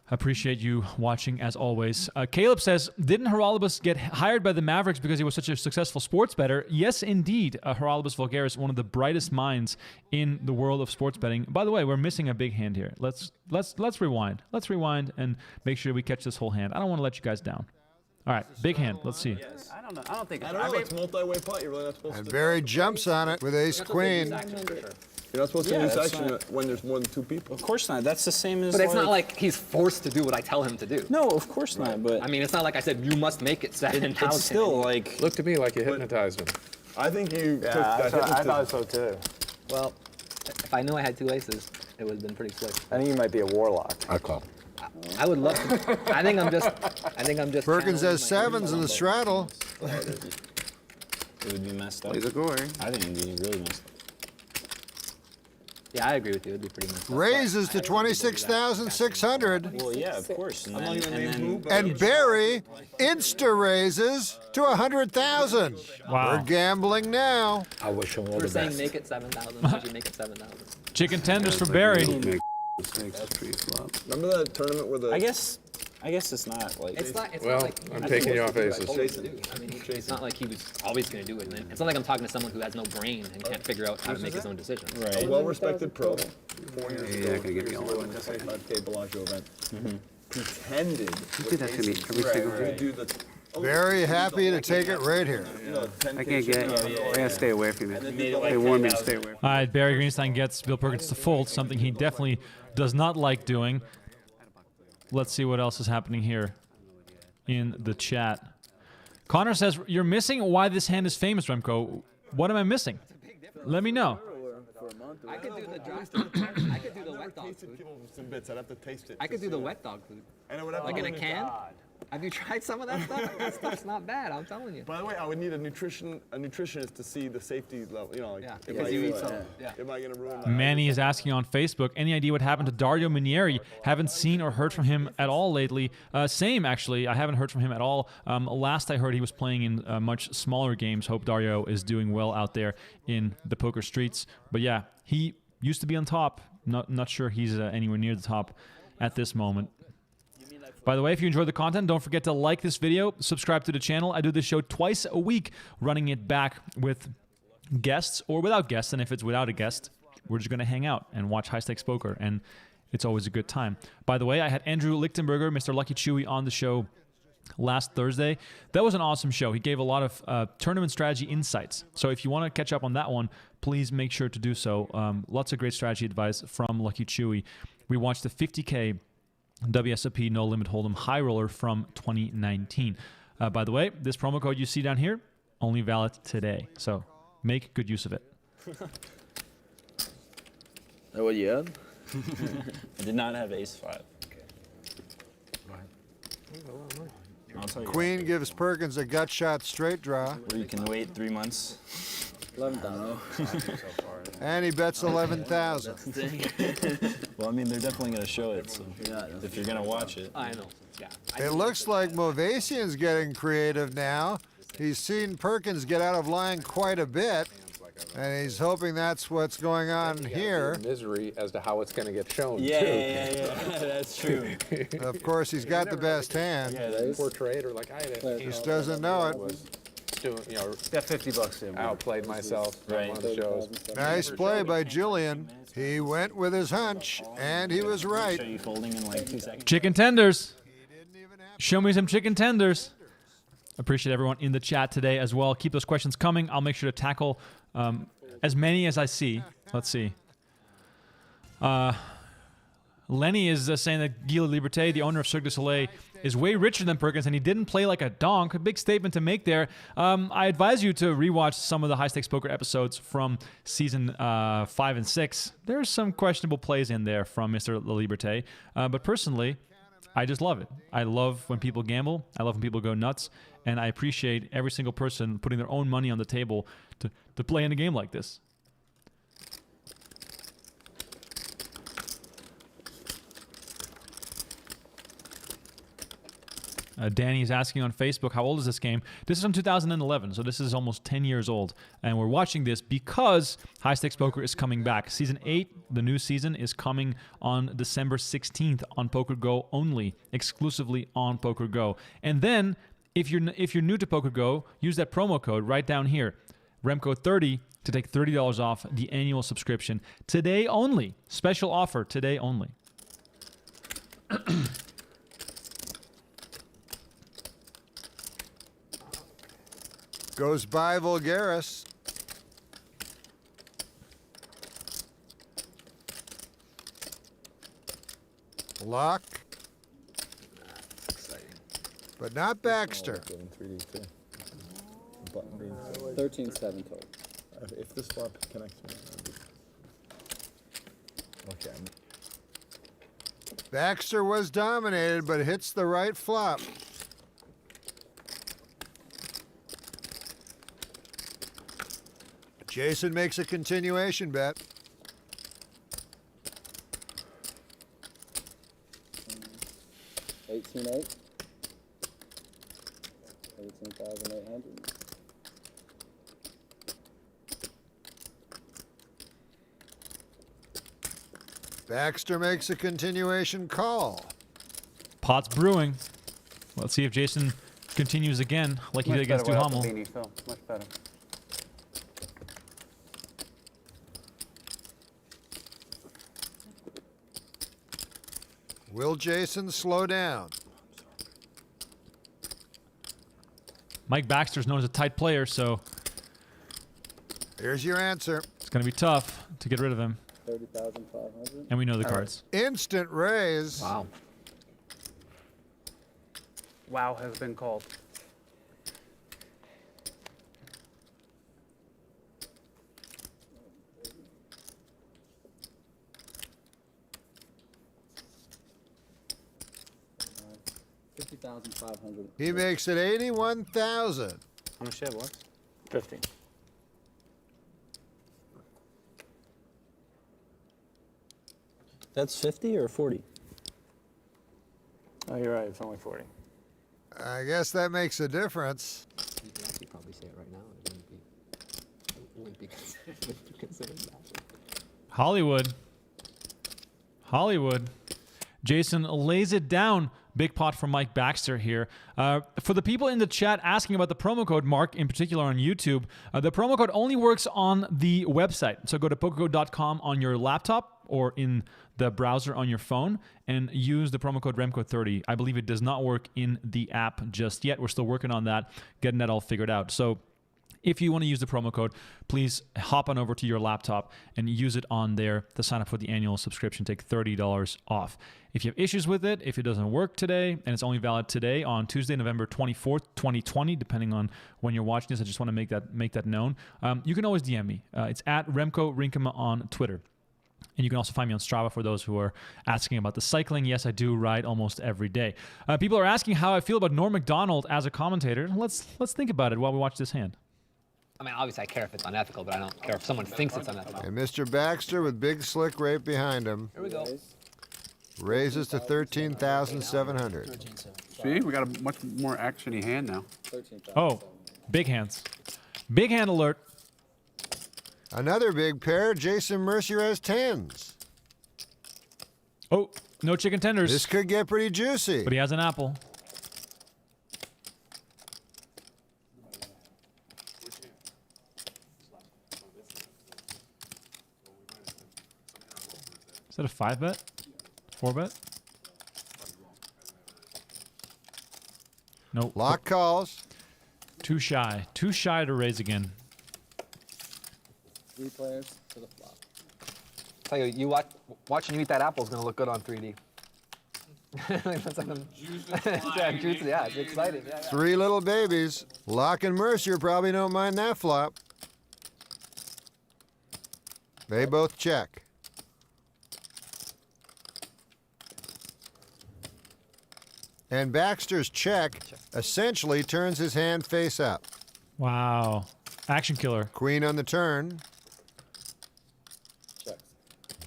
Appreciate you watching as always. Caleb says, didn't Haralbos get hired by the Mavericks because he was such a successful sports bettor? Yes, indeed. Haralbos Voulgaris, one of the brightest minds in the world of sports betting. By the way, we're missing a big hand here. Let's rewind. Let's rewind and make sure we catch this whole hand. I don't want to let you guys down. All right, big hand. Let's see. I don't know. I don't think I don't know. It's multi-way putt. You're really not supposed And to. Barry jumps on it with ace queen. You're not supposed to use that's action not- when there's more than two people. Of course not. That's the same as. But it's not like he's forced to do what I tell him to do. No, of course not. But I mean, it's not like I said, you must make it 7,000. it's still like. Looked to me like you hypnotized him. I think you took Yeah, that I thought hypnotism. so too. Well, if I knew I had two aces, it would have been pretty slick. I think you might be a warlock. I call. I would love to. I think I'm just. Perkins channeling has my sevens in the straddle. It would be messed up. Plays a gore. I think it'd be really messed up. Yeah, I agree with you. It'd be pretty messed up. Raises to 26,600. Well, yeah, of course. And then And Barry insta-raises to 100,000. Wow. We're gambling now. I wish him all We're the saying best. make it 7,000. Should you make it 7,000? Chicken tenders for Barry. Remember that tournament where the I guess it's not like. It's not. It's Well, not like I'm that's taking you what off he's aces. always gonna do. I mean, it's not like he was always going to do it. Man. It's not like I'm talking to someone who has no brain and can't figure out how to make his own decisions. Right. a well-respected pro 4 years ago. not gonna get me all in the 75K Bellagio event. Mm-hmm. Pretended did that to me every single to day. do the Very happy to take it right here. 10K I can't get it. I gotta stay away from it. made it like They warned me to 10,000. stay away. All right, Barry Greenstein gets Bill Perkins to fold, something he definitely does not like doing. Let's see what else is happening here in the chat. Connor says, you're missing why this hand is famous, Remko. What am I missing? Let me know. I could do the drop. I could do the wet dog food. some bits. I'd have to taste it. I could do the wet dog food. And I would have Like to in a can? Have you tried some of that stuff? That stuff's not bad, I'm telling you. By the way, I would need a nutritionist to see the safety level. You know, like Yeah, am because I you gonna- eat some. Yeah. Am I gonna ruin my? Manny is asking on Facebook, any idea what happened to Dario Minieri? Haven't seen or heard from him at all lately. Same, actually. I haven't heard from him at all. Last I heard, he was playing in much smaller games. Hope Dario is doing well out there in the poker streets. But yeah, he used to be on top. Not sure he's anywhere near the top at this moment. By the way, if you enjoyed the content, don't forget to like this video, subscribe to the channel. I do this show twice a week, running it back with guests or without guests. And if it's without a guest, we're just going to hang out and watch High Stakes Poker. And it's always a good time. By the way, I had Andrew Lichtenberger, Mr. Lucky Chewy, on the show last Thursday. That was an awesome show. He gave a lot of tournament strategy insights. So if you want to catch up on that one, please make sure to do so. Lots of great strategy advice from Lucky Chewy. We watched the 50K WSOP No Limit Hold'em High Roller from 2019. By the way, this promo code you see down here, only valid today. So make good use of it. That what you had? I did not have ace-5. I'll tell you Queen gives Perkins a gut shot straight draw. where you can wait 3 months. 11,000. And he bets 11,000. Well, I mean, they're definitely going to show it, so if you're going to watch it. I know. Yeah. It looks like Movasian's getting creative now. He's seen Perkins get out of line quite a bit, and he's hoping that's what's going on here. Misery as to how it's going to get shown, Yeah, too. yeah, that's true. Of course, he's got the best hand. Portrayed or like I did. Just doesn't know it. Got 50 bucks in. outplayed myself on Right. one of the shows. Nice play by Julian. He went with his hunch, and he was Show right. you folding in like 2 seconds. Chicken tenders. Show me some chicken tenders. Appreciate everyone in the chat today as well. Keep those questions coming. I'll make sure to tackle as many as I see. Let's see. Lenny is saying that Guy Liberté, the owner of Cirque du Soleil, is way richer than Perkins, and he didn't play like a donk. A big statement to make there. I advise you to rewatch some of the High Stakes Poker episodes from season 5 and 6. There's some questionable plays in there from Mr. Liberté, but personally, I just love it. I love when people gamble. I love when people go nuts, and I appreciate every single person putting their own money on the table to play in a game like this. Danny is asking on Facebook, how old is this game? This is from 2011, so this is almost 10 years old. And we're watching this because High Stakes Poker is coming back. Season 8, the new season, is coming on December 16th on PokerGO only, exclusively on PokerGO. And then, if you're new to PokerGO, use that promo code right down here, Remko30, to take $30 off the annual subscription. Today only. Special offer, today only. Goes by Voulgaris. Laak. But not Baxter. 13-7 total. If this flop connects me, okay. Baxter was dominated, but hits the right flop. Jason makes a continuation bet. $18,800. 18,800. Baxter makes a continuation call. Pot's brewing. Let's see if Jason continues again like he did against Duhamel. Much better. Will Jason slow down? Mike Baxter's known as a tight player, so Here's your answer. it's going to be tough to get rid of him. 30,500. And we know the cards. Instant raise. Wow. Wow has been called. $50,500. He makes it 81,000. How much do you have left? 50. That's 50 or 40? Oh, you're right. It's only 40. I guess that makes a difference. You could actually probably say it right now. It wouldn't be considered that. Hollywood. Hollywood. Jason lays it down. Big pot from Mike Baxter here. For the people in the chat asking about the promo code, Mark in particular on YouTube, the promo code only works on the website. So go to PokerGo.com on your laptop or in the browser on your phone and use the promo code REMKO30. I believe it does not work in the app just yet. We're still working on that, getting that all figured out. So if you want to use the promo code, please hop on over to your laptop and use it on there to sign up for the annual subscription. Take $30 off. If you have issues with it, if it doesn't work today, and it's only valid today on Tuesday, November 24th, 2020, depending on when you're watching this, I just want to make that known. You can always DM me. It's at Remko Rinkema on Twitter. And you can also find me on Strava for those who are asking about the cycling. Yes, I do ride almost every day. People are asking how I feel about Norm Macdonald as a commentator. Let's think about it while we watch this hand. I mean, obviously I care if it's unethical, but I don't care if someone thinks it's unethical. And Mr. Baxter with big slick right behind him. Here we go. Raises to 13,700. See, we got a much more actiony hand now. Oh, big hands. Big hand alert. Another big pair. Jason Mercier has tens. Oh, no chicken tenders. This could get pretty juicy. But he has an apple. Is that a 5-bet? 4-bet? Nope. Laak calls. Too shy. Too shy to raise again. 3 players to the flop. Tell you, watching you eat that apple is gonna look good on 3D. That's like yeah, it's exciting. Yeah, yeah. 3 little babies. Laak and Mercier probably don't mind that flop. They both check. And Baxter's check essentially turns his hand face up. Wow. Action killer. Queen on the turn. Checks.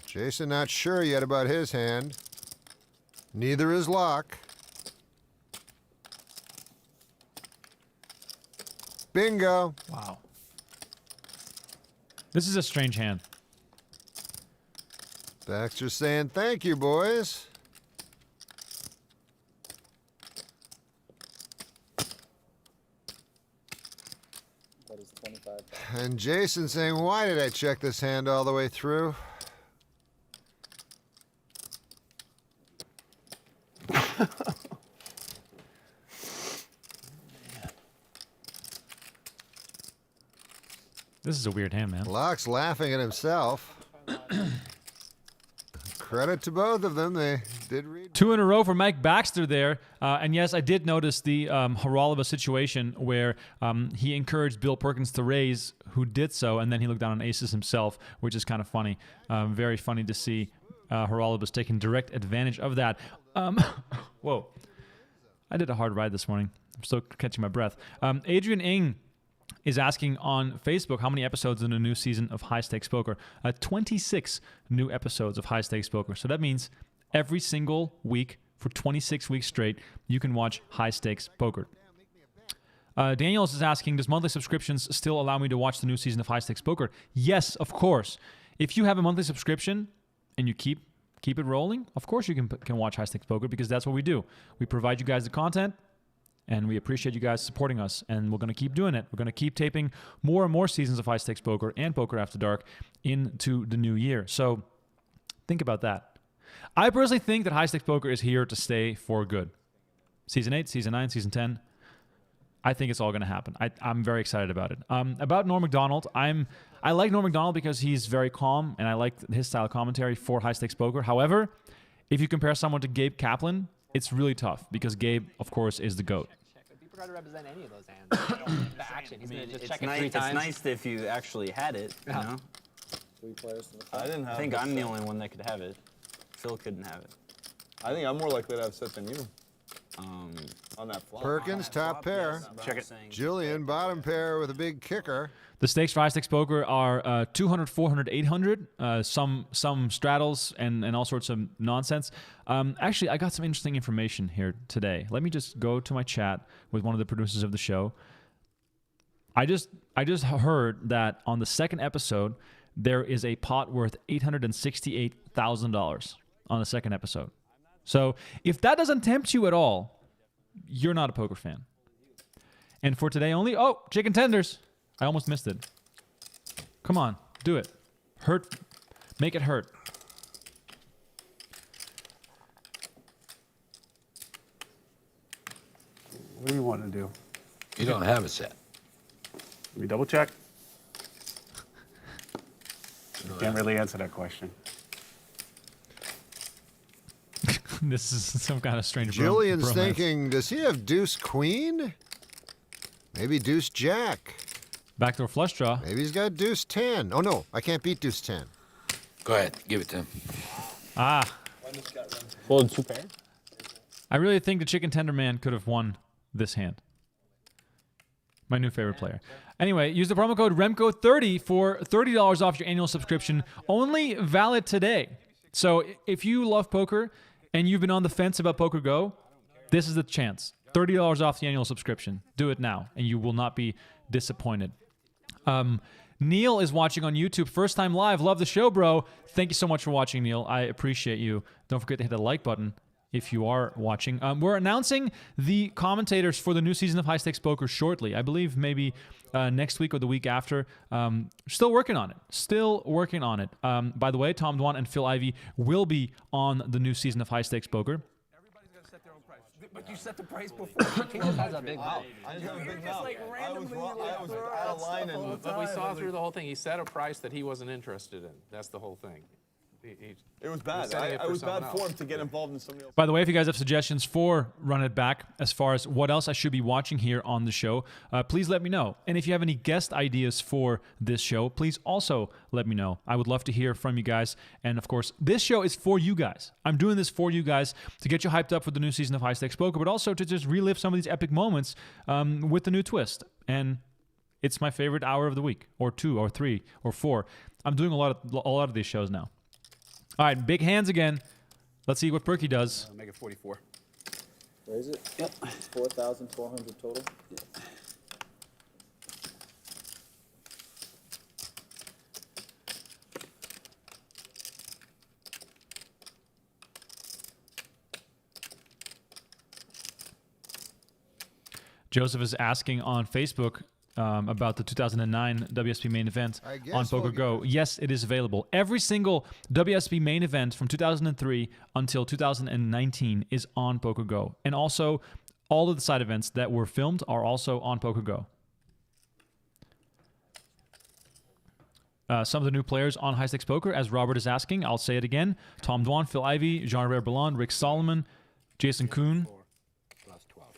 Jason not sure yet about his hand. Neither is Laak. Bingo. Wow. This is a strange hand. Baxter's saying thank you, boys. That is 25. And Jason saying, why did I check this hand all the way through? This is a weird hand, man. Laak's laughing at himself. Credit to both of them. They did read. 2 in a row for Mike Baxter there. And yes, I did notice the Haralbos situation where he encouraged Bill Perkins to raise, who did so, and then he looked down on aces himself, which is kind of funny. Very funny to see Haralbos taking direct advantage of that. Whoa. I did a hard ride this morning. I'm still catching my breath. Adrian Ng is asking on Facebook how many episodes in a new season of High Stakes Poker. 26 new episodes of High Stakes Poker. So that means every single week for 26 weeks straight, you can watch High Stakes Poker. Daniels is asking, does monthly subscriptions still allow me to watch the new season of High Stakes Poker? Yes, of course. If you have a monthly subscription and you keep it rolling, of course you can watch High Stakes Poker, because that's what we do. We provide you guys the content, and we appreciate you guys supporting us, and we're going to keep doing it. We're going to keep taping more and more seasons of High Stakes Poker and Poker After Dark into the new year. So think about that. I personally think that High Stakes Poker is here to stay for good. Season 8, Season 9, Season 10. I think it's all going to happen. I'm very excited about it. About Norm Macdonald, I like Norm Macdonald because he's very calm, and I like his style of commentary for High Stakes Poker. However, if you compare someone to Gabe Kaplan, it's really tough, because Gabe, of course, is the GOAT. People try to represent any of those hands. The action, he's gonna just check it 3 times. It's nice if you actually had it, you know? 3 players to the flop. I think I'm the only one that could have it. Phil couldn't have it. I think I'm more likely to have set than you on that flop. Perkins, top pair. Check it. Julian, bottom pair with a big kicker. The stakes for High Stakes Poker are 200, 400, 800. Some straddles and all sorts of nonsense. Actually, I got some interesting information here today. Let me just go to my chat with one of the producers of the show. I just heard that on the second episode, there is a pot worth $868,000 on the second episode. So if that doesn't tempt you at all, you're not a poker fan. And for today only, chicken tenders. I almost missed it. Come on, do it. Hurt. Make it hurt. What do you want to do? You don't have a set. Let me double check. Can't really answer that question. This is some kind of strange Julian's bromance. thinking, does he have deuce queen? Maybe deuce jack. Backdoor flush draw. Maybe he's got deuce 10. Oh, no, I can't beat deuce 10. Go ahead, give it to him. Well, 2 pair? I really think the chicken tender man could have won this hand. My new favorite player. Anyway, use the promo code REMCO30 for $30 off your annual subscription. Only valid today. So if you love poker and you've been on the fence about PokerGO, this is the chance. $30 off the annual subscription. Do it now, and you will not be disappointed. Neil is watching on YouTube. First time live. Love the show, bro. Thank you so much for watching, Neil. I appreciate you. Don't forget to hit the like button if you are watching. We're announcing the commentators for the new season of High Stakes Poker shortly. I believe maybe next week or the week after. Still working on it. By the way, Tom Dwan and Phil Ivey will be on the new season of High Stakes Poker. Everybody's gonna set their own price. But you set the price before. He just has a big mouth. I was out of line, but we saw through the whole thing. He set a price that he wasn't interested in. That's the whole thing. It was bad. I was bad form to get involved in somebody else. By the way, if you guys have suggestions for Run It Back as far as what else I should be watching here on the show, please let me know. And if you have any guest ideas for this show, please also let me know. I would love to hear from you guys. And of course, this show is for you guys. I'm doing this for you guys to get you hyped up for the new season of High Stakes Poker, but also to just relive some of these epic moments with the new twist. And it's my favorite hour of the week, or 2, or 3, or 4. I'm doing a lot of these shows now. All right, big hands again. Let's see what Perky does. Make it 44. Raise it? Yep. 4,400 total? Yeah. Joseph is asking on Facebook about the 2009 WSP main event on PokerGo. Yes, it is available. Every single WSP main event from 2003 until 2019 is on PokerGo. And also, all of the side events that were filmed are also on PokerGo. Some of the new players on High Stakes Poker, as Robert is asking, I'll say it again. Tom Dwan, Phil Ivey, Jean-Robert Ballon, Rick Solomon, Jason Kuhn.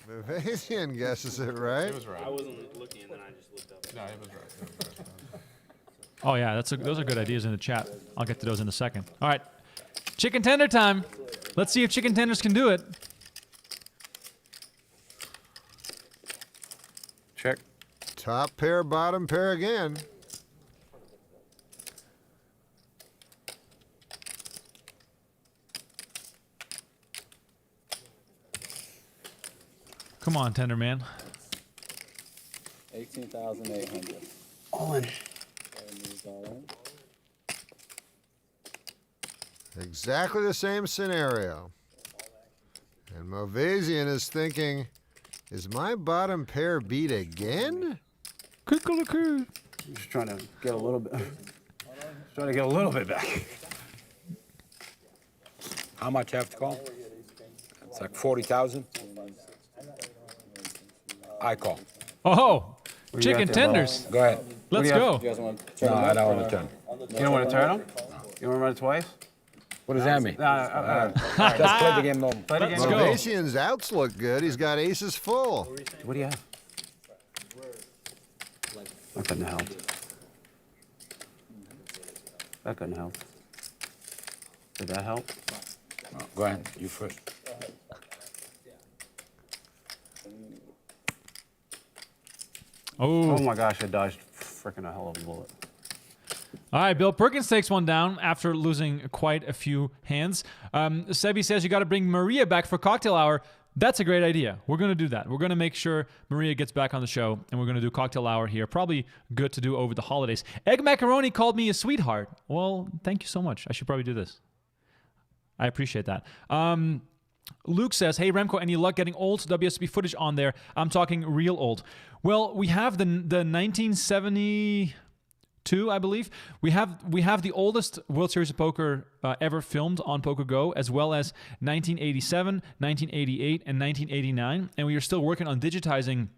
Vivasian guesses it right. It was right. I wasn't looking, and then I just looked up. No, it was right. Oh, yeah, those are good ideas in the chat. I'll get to those in a second. All right, chicken tender time. Let's see if chicken tenders can do it. Check. Top pair, bottom pair again. Come on, tender man. 18,800. All in. Exactly the same scenario. And Movasian is thinking, is my bottom pair beat again? I'm just trying to get a little bit. Trying to get a little bit back. How much I have to call? It's like 40,000. I call. Oh, chicken tenders. Go ahead. Let's go. No, I don't want to turn. You don't want to turn them? You want to run it twice? What does that mean? Just play the game normal. Play the game. Let's go. Movasian's outs look good. He's got aces full. What do you have? That couldn't help. That couldn't help. Did that help? No, go ahead. You first. Oh. Oh my gosh, I dodged freaking a hell of a bullet. All right, Bill Perkins takes one down after losing quite a few hands. Sebi says you got to bring Maria back for cocktail hour. That's a great idea. We're going to do that. We're going to make sure Maria gets back on the show, and we're going to do cocktail hour here. Probably good to do over the holidays. Egg Macaroni called me a sweetheart. Well, thank you so much. I should probably do this. I appreciate that. Luke says, hey, Remko, any luck getting old WSB footage on there? I'm talking real old. Well, we have the 1972, I believe. We have the oldest World Series of Poker ever filmed on PokerGo, as well as 1987, 1988, and 1989. And we are still working on digitizing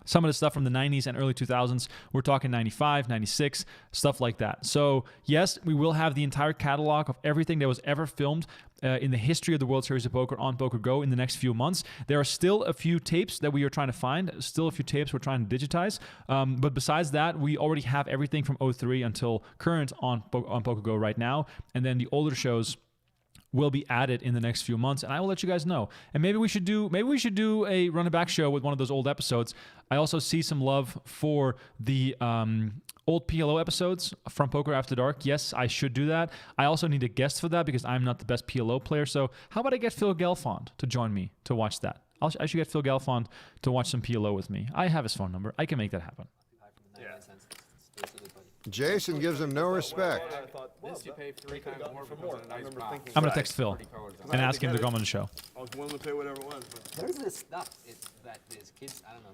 some of the stuff from the 90s and early 2000s. We're talking 95, 96, stuff like that. So, yes, we will have the entire catalog of everything that was ever filmed in the history of the World Series of Poker on PokerGo in the next few months. There are still a few tapes that we are trying to find, still a few tapes we're trying to digitize. But besides that, we already have everything from 03 until current on PokerGo right now. And then the older shows will be added in the next few months, and I will let you guys know. And maybe we should do a run it back show with one of those old episodes. I also see some love for the old PLO episodes from Poker After Dark. Yes, I should do that. I also need a guest for that because I'm not the best PLO player. So how about I get Phil Gelfond to join me to watch that? I should get Phil Gelfond to watch some PLO with me. I have his phone number. I can make that happen. Jason gives him no respect. This you pay 3 times more because of a nice box. I'm going to text Phil and ask him to come on the show. I was willing to pay whatever it was. But What is this stuff? That these kids, I don't know.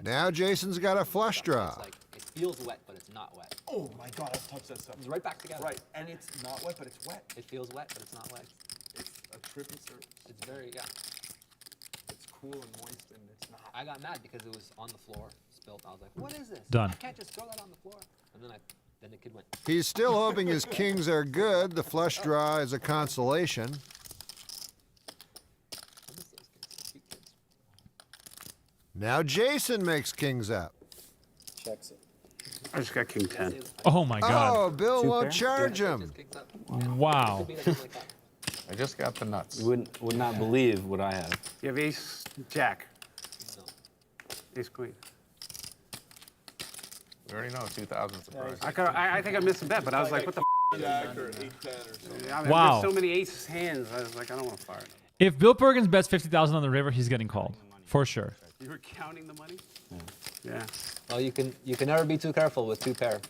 Now Jason's got a flush draw. It's like, it feels wet, but it's not wet. oh my God, I've touched that stuff. It's right back together. Right, and it's not wet, but it's wet. It feels wet, but it's not wet. It's a trippy surface. It's very, yeah. It's cool and moist, and it's not. I got mad because it was on the floor, spilled. I was like, what is this? Done. I can't just throw that on the floor. And then the kid went. He's still hoping his kings are good. The flush draw is a consolation. I miss those kids. They're cute kids. Now Jason makes kings up. Checks it. I just got king 10. Oh my God. Oh, Bill won't charge him. Just kicks up. Wow. Could be like that. I just got the nuts. You would not believe what I have. You have ace, jack, No. ace, queen. We already know 2,000 surprise. I think I missed a bet, but I was like, what the f? Jack or 8-10 or something. I mean, Wow. There's so many ace hands. I was like, I don't want to fire it. If Bill Perkins bets 50,000 on the river, he's getting called for sure. You were counting the money? Yeah. Well, you can never be too careful with 2 pair.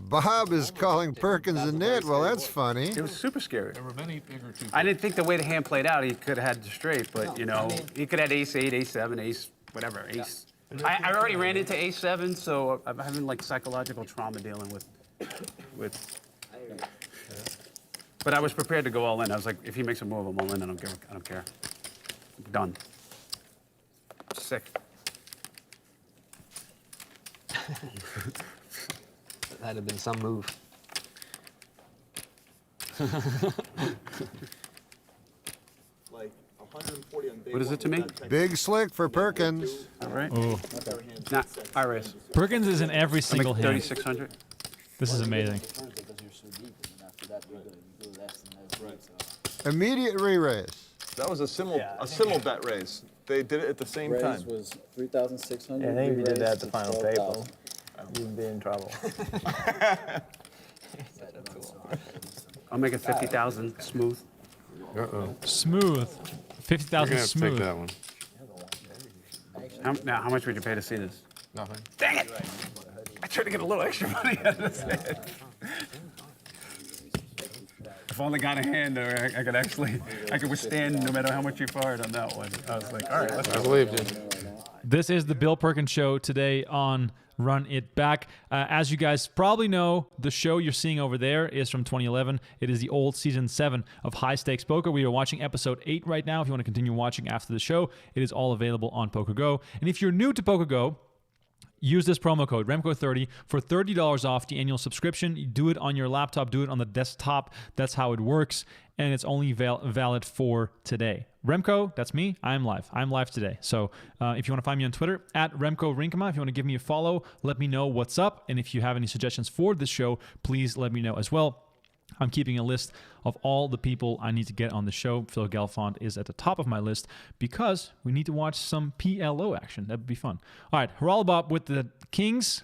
Bob is calling Perkins a nit. Well, that's funny. It was super scary. There were many bigger 2. I didn't think the way the hand played out, he could have had the straight, but you know, he could have had ace 8, ace 7, ace, whatever, ace. I already ran into ace 7, so I'm having like psychological trauma dealing with. But I was prepared to go all in. I was like, if he makes a move, I'm all in. I don't care. Done. Sick. That'd have been some move. Like 140 on day What is it to me? Big slick for Perkins. All right. Ooh. Nah, I raise. Perkins is in every I single make hand. 3,600. This is amazing. Immediate re-raise. That was a simul bet raise. They did it at the same time. Raise was 3,600. Yeah, I think if you did that at the re-raise final to table, 12,000. you'd be in trouble. I'll make it 50,000 smooth. Smooth. 50,000 smooth. one. Now, how much would you pay to see this? Nothing. Dang it! I tried to get a little extra money out of this hand. If I only got a hand there, I could withstand no matter how much you fired on that one. I was like, all right, let's I go. believed you. This is the Bill Perkins Show today on Run It Back. As you guys probably know, the show you're seeing over there is from 2011. It is the old season 7 of High Stakes Poker. We are watching episode 8 right now. If you want to continue watching after the show, it is all available on PokerGo. And if you're new to PokerGo, use this promo code, Remko30, for $30 off the annual subscription. You do it on your laptop, do it on the desktop. That's how it works. And it's only valid for today. Remko, that's me. I'm live today. So if you want to find me on Twitter, at Remko Rinkema, if you want to give me a follow, let me know what's up. And if you have any suggestions for this show, please let me know as well. I'm keeping a list of all the people I need to get on the show. Phil Galfond is at the top of my list because we need to watch some PLO action. That would be fun. All right, Haralbos with the Kings.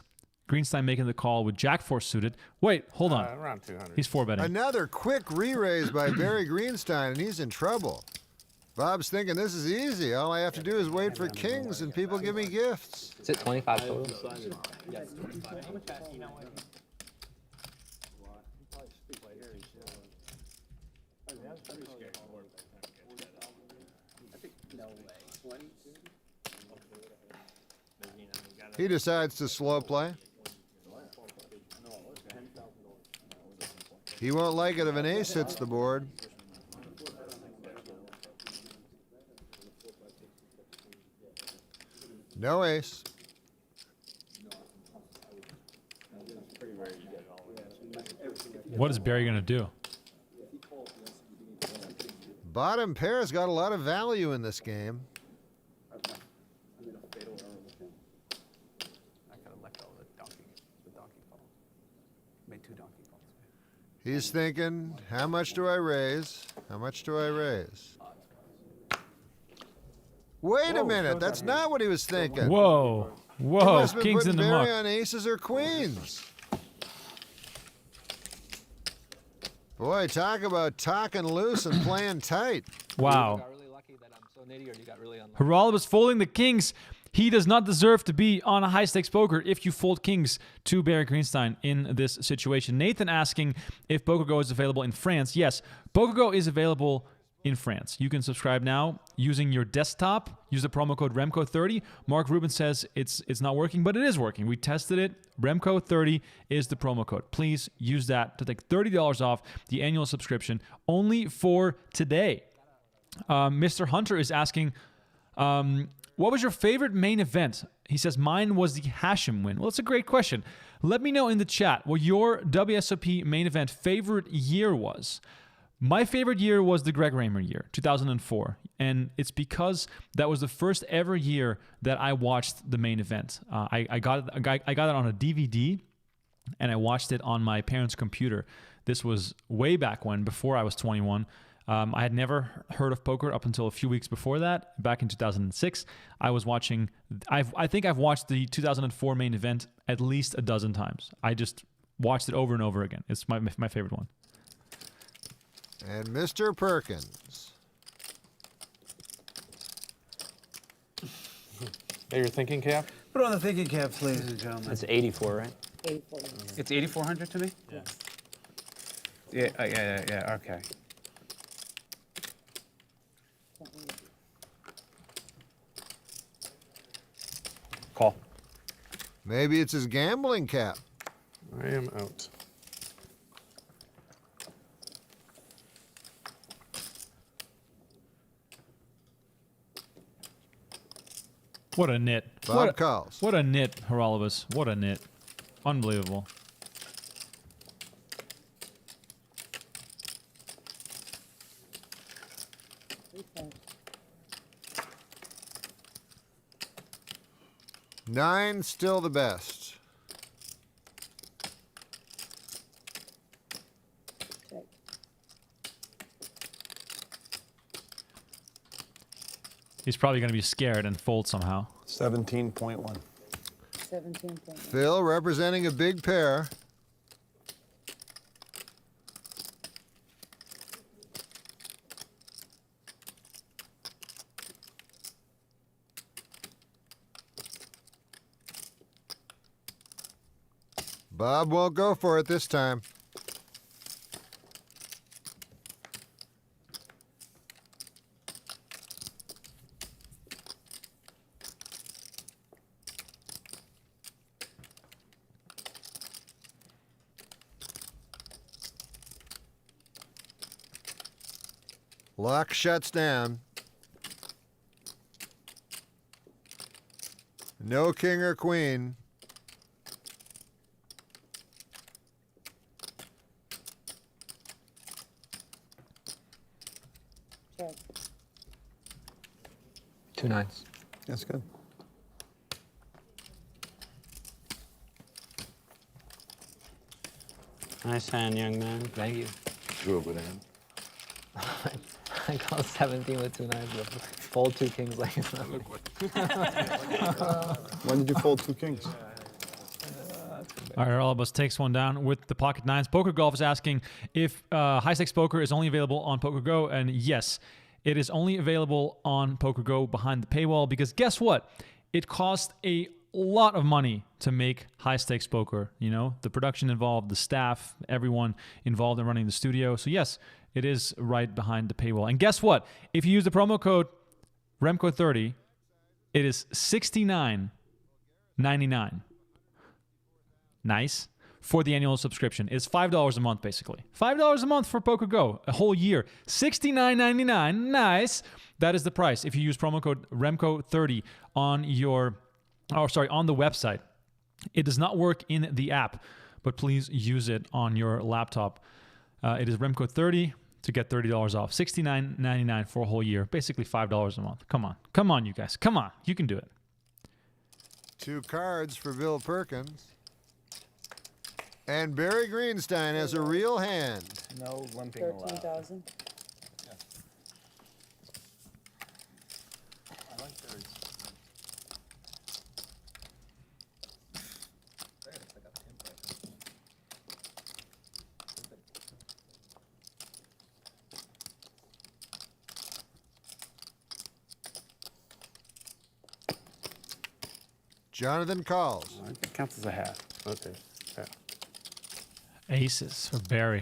Greenstein making the call with Jack 4 suited. Wait, hold on. Around 200. He's 4-betting. Another quick re-raise by Barry Greenstein, and he's in trouble. Bob's thinking this is easy. All I have to do is wait for kings, and people give me gifts. Is it 25 total? He decides to slow play. He won't like it if an ace hits the board. No ace. What is Barry going to do? Bottom pair's got a lot of value in this game. He's thinking, how much do I raise? How much do I raise? Wait a minute, that's not what he was thinking. Whoa. He Whoa. must have been Kings in putting the Barry muck. on aces or queens. Boy, talk about talking loose and playing tight. Wow. You got really lucky that I'm so nitty, or you got really unlucky? Haralbos folding the Kings. He does not deserve to be on a high stakes poker if you fold kings to Barry Greenstein in this situation. Nathan asking if PokerGo is available in France. Yes, PokerGo is available in France. You can subscribe now using your desktop. Use the promo code Remko30. Mark Rubin says it's not working, but it is working. We tested it. Remko30 is the promo code. Please use that to take $30 off the annual subscription only for today. Mr. Hunter is asking, what was your favorite main event? He says, mine was the Hashem win. Well, it's a great question. Let me know in the chat what your WSOP main event favorite year was. My favorite year was the Greg Raymer year, 2004. And it's because that was the first ever year that I watched the main event. I got it on a DVD, and I watched it on my parents' computer. This was way back when, before I was 21. I had never heard of poker up until a few weeks before that. Back in 2006, I was watching. I think I've watched the 2004 main event at least a dozen times. I just watched it over and over again. It's my favorite one. And Mr. Perkins. Hey, your thinking cap? Put on the thinking caps, ladies and gentlemen. That's 84, right? 84. It's 8,400 to me? Yeah. Yeah, okay. Call. Maybe it's his gambling cap. I am out. What a nit. Bob calls. What a nit, Haralbos. What a nit. Unbelievable. Nine, still the best. Check. He's probably going to be scared and fold somehow. 17.1. 17.1. Phil representing a big pair. Bob won't go for it this time. Laak shuts down. No king or queen. Check. 2 nines. That's good. Nice hand, young man. Thank you. Drew a good hand. I call 17 with 2 nines. But fold 2 kings like it's nothing. When did you fold 2 kings? All right, Haralbos takes one down with the pocket nines. Poker Golf is asking if high stakes poker is only available on PokerGo, and yes, it is only available on PokerGo behind the paywall because guess what? It costs a lot of money to make high stakes poker. You know, the production involved, the staff, everyone involved in running the studio. So yes, it is right behind the paywall. And guess what? If you use the promo code Remko30, it is $69.99. Nice. For the annual subscription. It's $5 a month, basically. $5 a month for PokerGo, a whole year. $69.99. Nice. That is the price if you use promo code Remko30 on on the website. It does not work in the app, but please use it on your laptop. It is Remko30 to get $30 off. $69.99 for a whole year. Basically $5 a month. Come on. Come on, you guys. Come on. You can do it. 2 cards for Bill Perkins. And Barry Greenstein has a real hand. No limping allowed. 13,000. Jonathan calls. It counts as a half. Okay. Yeah. Aces for Barry.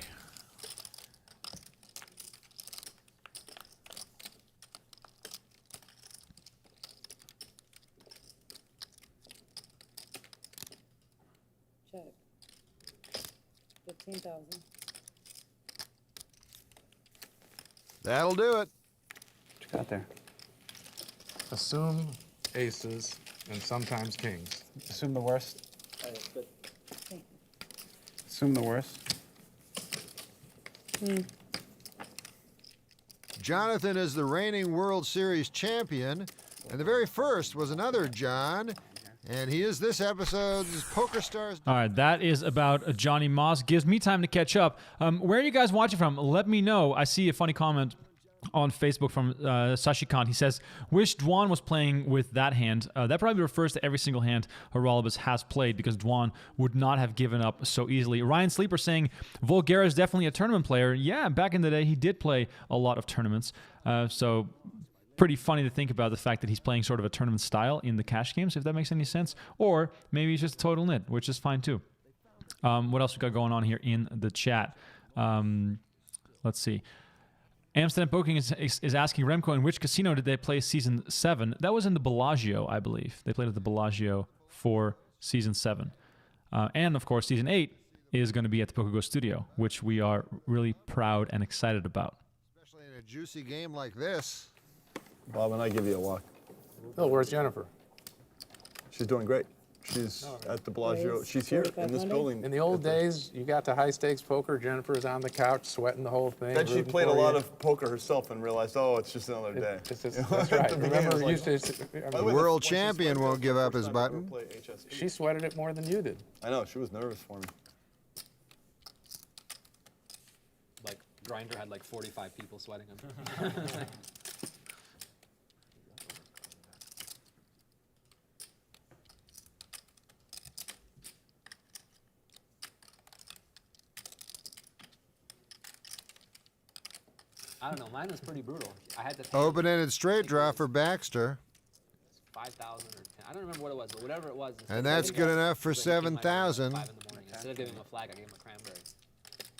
Check. 15,000. That'll do it. What you got there? Assume aces and sometimes kings. Assume the worst. Oh, that's good. Thank Assume the worst. Jonathan is the reigning World Series champion, and the very first was another John, and he is this episode's PokerStars. All right, that is about Johnny Moss. Gives me time to catch up. Where are you guys watching from? Let me know. I see a funny comment on Facebook from Sashikant. He says, wish Dwan was playing with that hand. That probably refers to every single hand Haralbos has played, because Dwan would not have given up so easily. Ryan Sleeper saying, Voulgaris is definitely a tournament player. Yeah, back in the day, he did play a lot of tournaments. So pretty funny to think about the fact that he's playing sort of a tournament style in the cash games, if that makes any sense. Or maybe he's just a total nit, which is fine too. What else we got going on here in the chat? Let's see. Amsterdam Poking is asking Remko, in which casino did they play season 7? That was in the Bellagio, I believe. They played at the Bellagio for season 7. And of course, season 8 is going to be at the PokerGO studio, which we are really proud and excited about. Especially in a juicy game like this. Bob and I give you a walk. Bill, where's Jennifer? She's doing great. She's at the Bellagio. She's here in this building. In the old days, you got to high stakes poker. Jennifer's on the couch sweating the whole thing. Then she rooting played a for lot you. of poker herself and realized, oh, it's just another day. That's right. Remember, The world champion won't give up his button. she sweated it more than you did. I know, she was nervous for me. Like, Grindr had like 45 people sweating him. I don't know, mine was pretty brutal. I had to pay Open-ended straight draw for Baxter. 5,000 or 10. I don't remember what it was, but whatever it was. And that's good enough for 7,000. 5 in the morning. Instead of giving him a flag, I gave him a cranberry.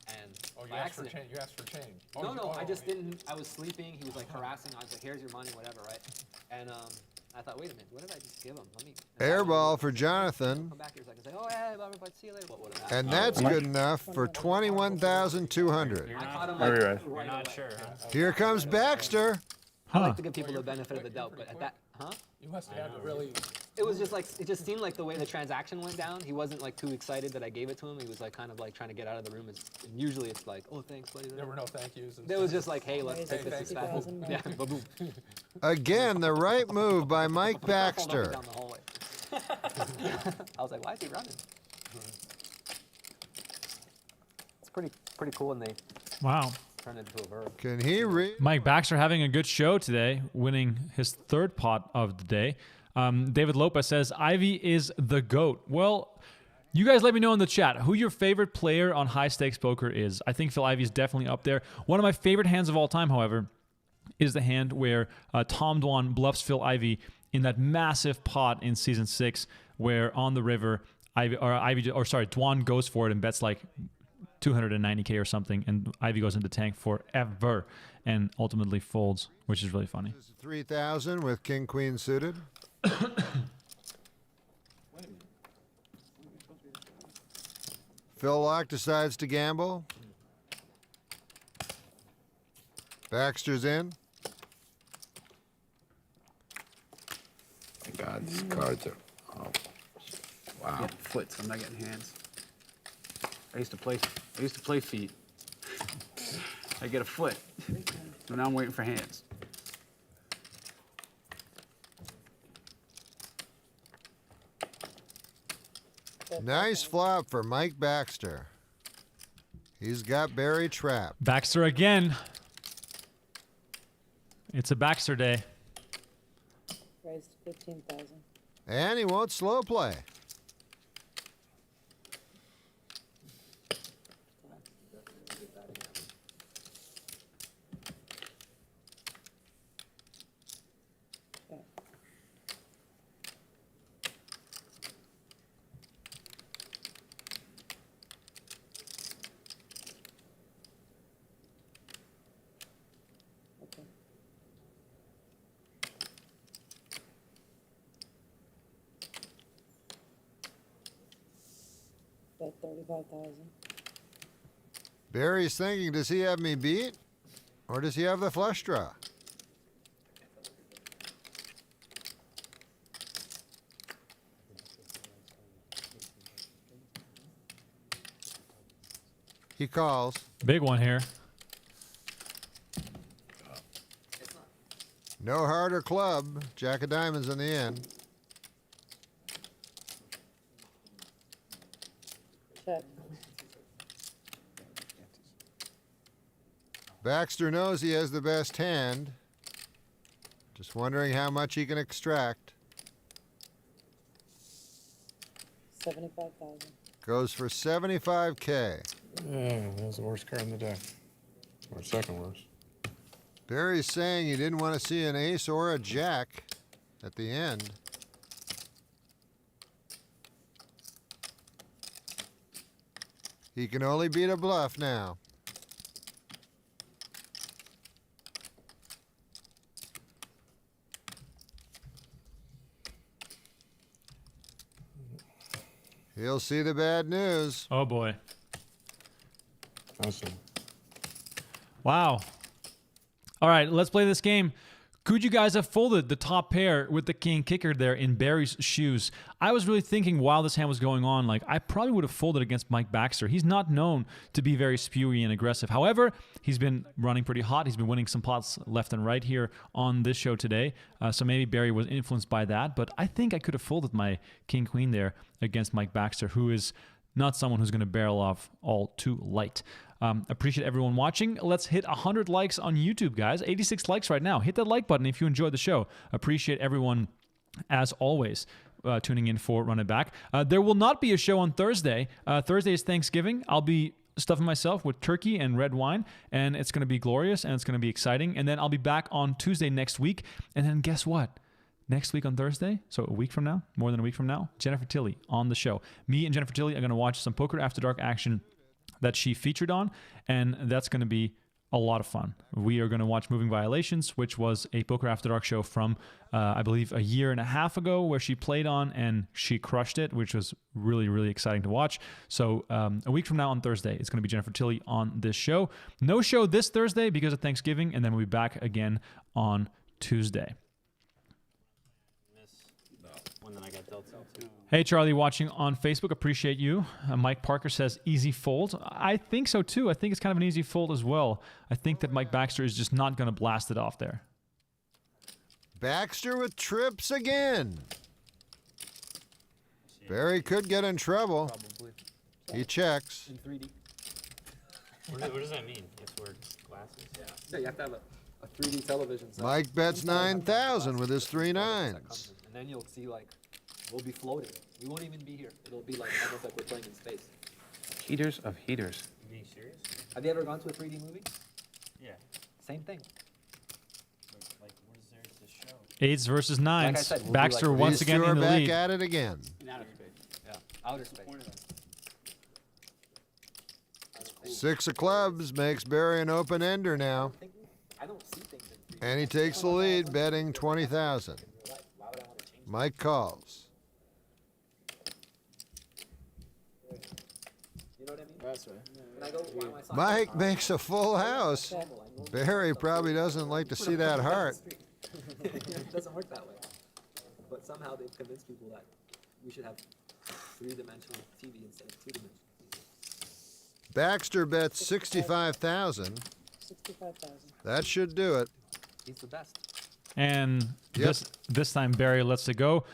And You by asked for accident. change. You asked for change. No, I just didn't. I was sleeping. He was like harassing. I was like, "Here's your money, whatever, right?" And I thought, "Wait a minute, what did I just give him? Let me." Airball for Jonathan. Come back here a second. Say, "Oh, hey, Bobby, see you later." What would have And that's good enough for 21,200. I caught him Are like you right? right away. Sure. Here comes Baxter. I like to give people the benefit of the doubt, but at that, You must have had to really. It was just like, it just seemed like the way the transaction went down, he wasn't like too excited that I gave it to him. He was like kind of like trying to get out of the room. And usually it's like, "Oh, thanks, buddy." There were no thank yous. It was just like, "Hey, let's take this as fast." 50,000 Yeah, boom. Again, the right move by Mike Baxter. Down the hallway. I was like, "Why is he running?" It's pretty cool when they Wow. turn it into a verb. Can he read? Mike Baxter having a good show today, winning his third pot of the day. David Lopez says, Ivy is the GOAT. Well, you guys let me know in the chat who your favorite player on high stakes poker is. I think Phil Ivey is definitely up there. One of my favorite hands of all time, however, is the hand where Tom Dwan bluffs Phil Ivey in that massive pot in season 6, where on the river, Dwan goes for it and bets like 290K or something, and Ivy goes into tank forever and ultimately folds, which is really funny. 3,000 with King Queen suited. Phil Laak decides to gamble. Baxter's in. God, these cards are. Oh, wow. Getting foot, so I'm not getting hands. I used to play feet. I get a foot. So now I'm waiting for hands. Nice flop for Mike Baxter. He's got Barry trapped. Baxter again. It's a Baxter day. Raised 15,000. And he won't slow play. Bet 35,000. Barry's thinking, does he have me beat? Or does he have the flush draw? He calls. Big one here. No harder club. Jack of diamonds in the end. Check. Baxter knows he has the best hand. Just wondering how much he can extract. 75,000. Goes for 75K. Yeah, that was the worst card in the deck. Or second worst. Barry's saying he didn't want to see an ace or a jack at the end. He can only beat a bluff now. He'll see the bad news. Oh boy. Awesome. Wow. All right, let's play this game. Could you guys have folded the top pair with the king kicker there in Barry's shoes? I was really thinking while this hand was going on, like I probably would have folded against Mike Baxter. He's not known to be very spewy and aggressive. However, he's been running pretty hot. He's been winning some pots left and right here on this show today. So maybe Barry was influenced by that. But I think I could have folded my king-queen there against Mike Baxter, who is not someone who's going to barrel off all too light. Appreciate everyone watching. Let's hit 100 likes on YouTube, guys. 86 likes right now. Hit that like button if you enjoyed the show. Appreciate everyone, as always, tuning in for Run It Back. There will not be a show on Thursday. Thursday is Thanksgiving. I'll be stuffing myself with turkey and red wine, and it's going to be glorious, and it's going to be exciting. And then I'll be back on Tuesday next week. And then guess what? Next week on Thursday, so a week from now, more than a week from now, Jennifer Tilly on the show. Me and Jennifer Tilly are going to watch some Poker After Dark action that she featured on, and that's going to be a lot of fun. We are going to watch Moving Violations, which was a Poker After Dark show from, I believe, a year and a half ago, where she played on, and she crushed it, which was really, really exciting to watch. So a week from now on Thursday, it's going to be Jennifer Tilly on this show. No show this Thursday because of Thanksgiving, and then we'll be back again on Tuesday. Hey, Charlie, watching on Facebook. Appreciate you. Mike Parker says easy fold. I think so, too. I think it's kind of an easy fold as well. I think that Mike Baxter is just not going to blast it off there. Baxter with trips again. Barry could get in trouble. Probably. He checks. In 3D. What does that mean? You have to wear glasses? Yeah, you have to have a 3D television set. Mike bets 9,000 with his 3 nines. And then you'll see, like, we'll be floating. We won't even be here. It'll be like almost like we're playing in space. Heaters of heaters. You being serious? Have you ever gone to a 3D movie? Yeah. Same thing. Like, what is there to show? Eights versus nines. Like I said, we'll be Baxter like- once These again two are in the back lead. at it again. In outer space. Yeah, outer space. 6 of clubs makes Barry an open ender now. I don't see things in 3D. And he takes the lead, betting 20,000. Mike calls. You know what I mean? That's right. And I go, why am I signing? Mike makes a full house. Barry probably doesn't like to see that heart. It doesn't work that way. But somehow they've convinced people that we should have 3-dimensional TV instead of 2-dimensional. Baxter bets 65,000. 65,000. That should do it. He's the best. And Yep. this time Barry lets it go.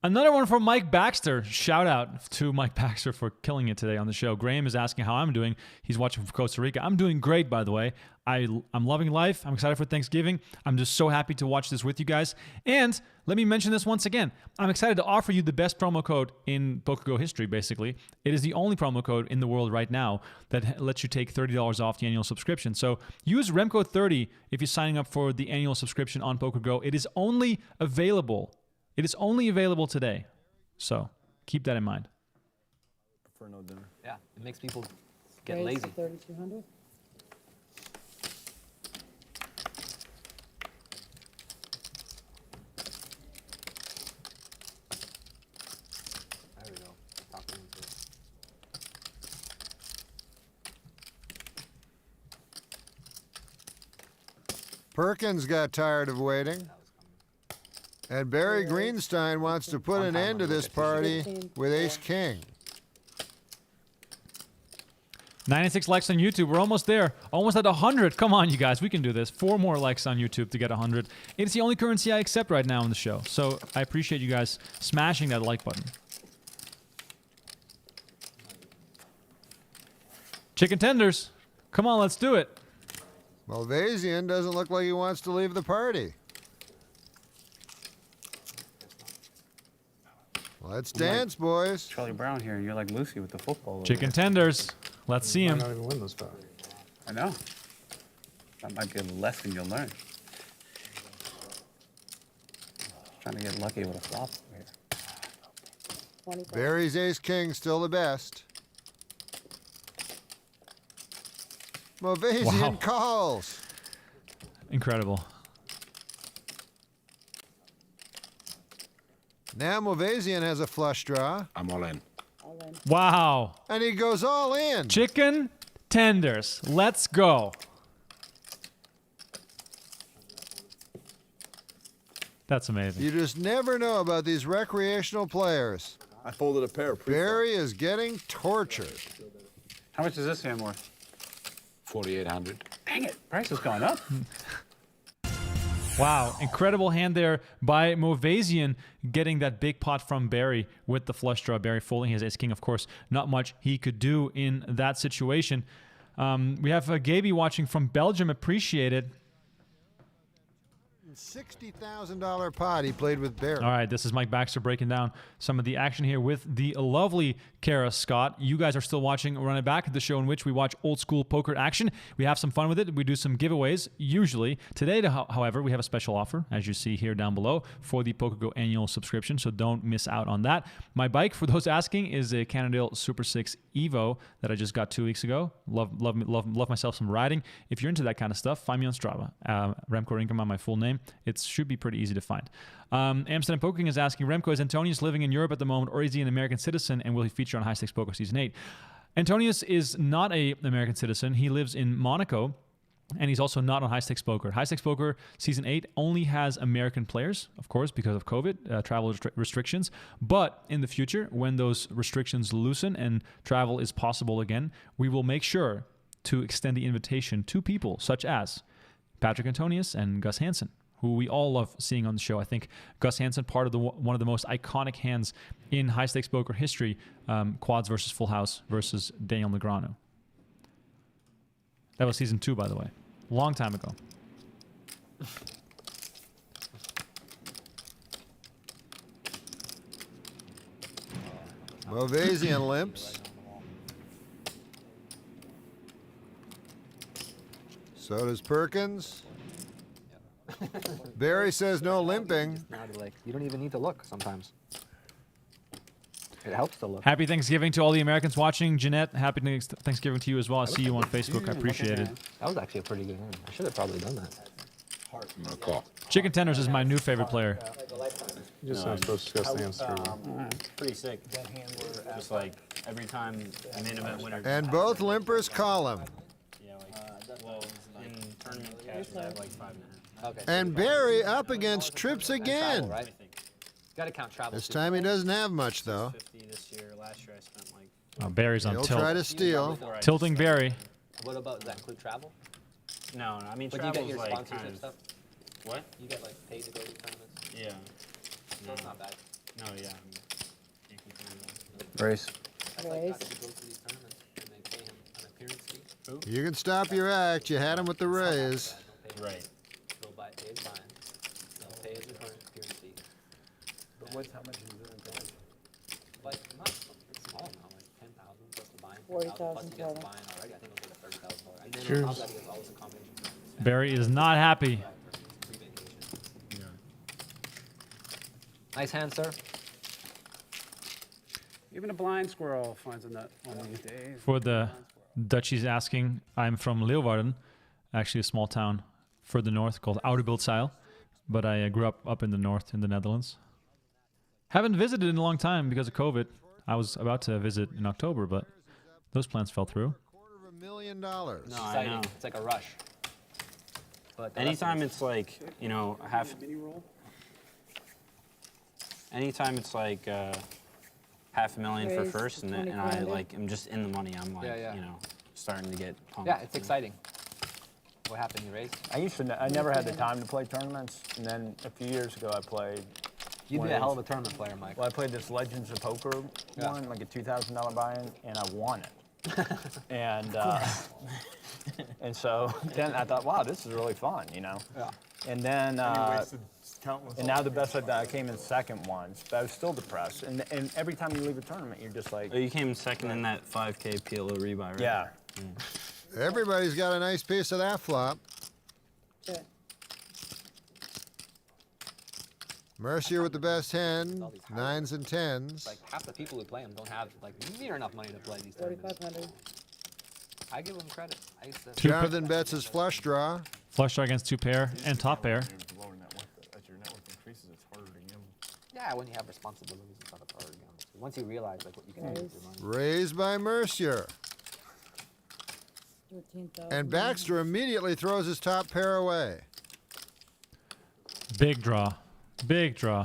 Another one from Mike Baxter. Shout out to Mike Baxter for killing it today on the show. Graham is asking how I'm doing. He's watching from Costa Rica. I'm doing great, by the way. I'm loving life. I'm excited for Thanksgiving. I'm just so happy to watch this with you guys. And let me mention this once again. I'm excited to offer you the best promo code in PokerGO history, basically. It is the only promo code in the world right now that lets you take $30 off the annual subscription. So use Remko30 if you're signing up for the annual subscription on PokerGO. It is only available today. So keep that in mind. Prefer no dinner. Yeah, it makes people get Raise lazy. to 3,200. There we go. Talk into it. Perkins got tired of waiting. And Barry Greenstein wants to put an end to this party with ace-king. 96 likes on YouTube. We're almost there. Almost at 100. Come on, you guys. We can do this. 4 more likes on YouTube to get 100. It's the only currency I accept right now on the show. So I appreciate you guys smashing that like button. Chicken tenders. Come on, let's do it. Malvasian doesn't look like he wants to leave the party. Let's dance, boys. Charlie Brown here, and you're like Lucy with the football. Chicken tenders. Let's see him. Not even win this time. I know. That might be a lesson you'll learn. Trying to get lucky with a flop here. Barry's ace-king still the best. Malvasian calls. Incredible. Now Malvasian has a flush draw. I'm all in. Wow. And he goes all in. Chicken tenders. Let's go. That's amazing. You just never know about these recreational players. I folded a pair. Barry is getting tortured. How much is this hand worth? 4,800. Dang it, price is going up. Wow, incredible hand there by Malvasian, getting that big pot from Barry with the flush draw. Barry folding his ace-king, of course. Not much he could do in that situation. We have Gaby watching from Belgium. Appreciate it. $60,000 pot he played with Barry. All right, this is Mike Baxter breaking down some of the action here with the lovely Kara Scott. You guys are still watching Run It Back, the show in which we watch old school poker action. We have some fun with it. We do some giveaways, usually. Today, however, we have a special offer, as you see here down below, for the PokerGo annual subscription, so don't miss out on that. My bike, for those asking, is a Cannondale Super 6 Evo that I just got 2 weeks ago. Love myself some riding. If you're into that kind of stuff, find me on Strava. Remko Rinkema, my full name. It should be pretty easy to find. Amsterdam Poker King is asking, Remko, is Antonius living in Europe at the moment, or is he an American citizen, and will he feature on High Stakes Poker Season 8? Antonius is not an American citizen. He lives in Monaco, and he's also not on High Stakes Poker. High Stakes Poker Season 8 only has American players, of course, because of COVID, travel restrictions. But in the future, when those restrictions loosen and travel is possible again, we will make sure to extend the invitation to people such as Patrick Antonius and Gus Hansen, who we all love seeing on the show. I think Gus Hansen, part of one of the most iconic hands in high stakes poker history, quads versus full house versus Daniel Negreanu. That was season 2, by the way, long time ago. Malvasian limps. So does Perkins. Barry says no limping. Now they're like, you don't even need to look sometimes. It helps to look. Happy Thanksgiving to all the Americans watching. Jeanette, happy Thanksgiving to you as well. I see you on Facebook. I appreciate it. That was actually a pretty good hand. I should have probably done that. Chicken Tenders is my new favorite player. You're just not supposed to go stands through. Pretty sick. Just like every time a main event winner. And both limpers call him. Yeah, like, well, in tournament cash, I have like 5.5. Okay. And Barry up against trips again. Travel, right? Gotta count travel. This too. time he doesn't have much, though. 50 this year. Last year I spent like. Oh, Barry's on He'll tilt. try to steal. Tilting Barry. What about, does that include travel? No, I mean But you travel's get your like sponsorship kind of. stuff? What? You get like paid to go to tournaments? Yeah. So it's not bad. No, yeah. Can't complain about it. Race. That's like guys who go to these tournaments and they pay him an appearance fee. You can stop your act. You had him with the raise. Right. They'll buy his line. They'll pay his appearance fee. But what's how much is it in cash? Like, not small amount, like 10,000 plus the buy-in. 40,000 plus he gets the total. buy-in already. I think it was like a $30,000. And then Cheers. on top of that, he has always a combination. Barry is not happy. Nice hand, sir. Even a blind squirrel finds a nut one of these days. For the Dutchies asking, I'm from Leeuwarden, actually a small town further north called Ouderbildzeil, but I grew up in the north in the Netherlands. Haven't visited in a long time because of COVID. I was about to visit in October, but those plans fell through. $250,000. Exciting. It's like a rush. But the rest of Anytime it's like, you know, anytime it's like $500,000 for Raise first, to and I 20,000. like am just in the money. I'm like, Yeah. you know, starting to get pumped. Yeah, it's exciting. What happened? You raised? I never had the time to play tournaments, and then a few years ago I played. You'd one be a of hell of these- a tournament player, Mike. Well, I played this Legends of Poker Yeah. one, like a $2,000 buy-in, and I won it. and and so then I thought, wow, this is really fun, you know. Yeah. And then and now the best I came in second once, but I was still depressed. And every time you leave a tournament, you're just like, Oh, you came second in that 5K PLO rebuy, right? yeah. Everybody's got a nice piece of that flop. Check. Mercier with the best hand, 9s and 10s. Like half the people who play them don't have like near enough money to play these tournaments. 4,500. I give them credit. I used to. Jonathan bets his flush draw. Flush draw against 2 pair and top pair. As your network increases, it's harder to gamble. Yeah, when you have responsibilities and stuff, it's harder to gamble. Once you realize like what you can do with your money. Raised by Mercier. 13,000. And Baxter immediately throws his top pair away. Big draw. Big draw.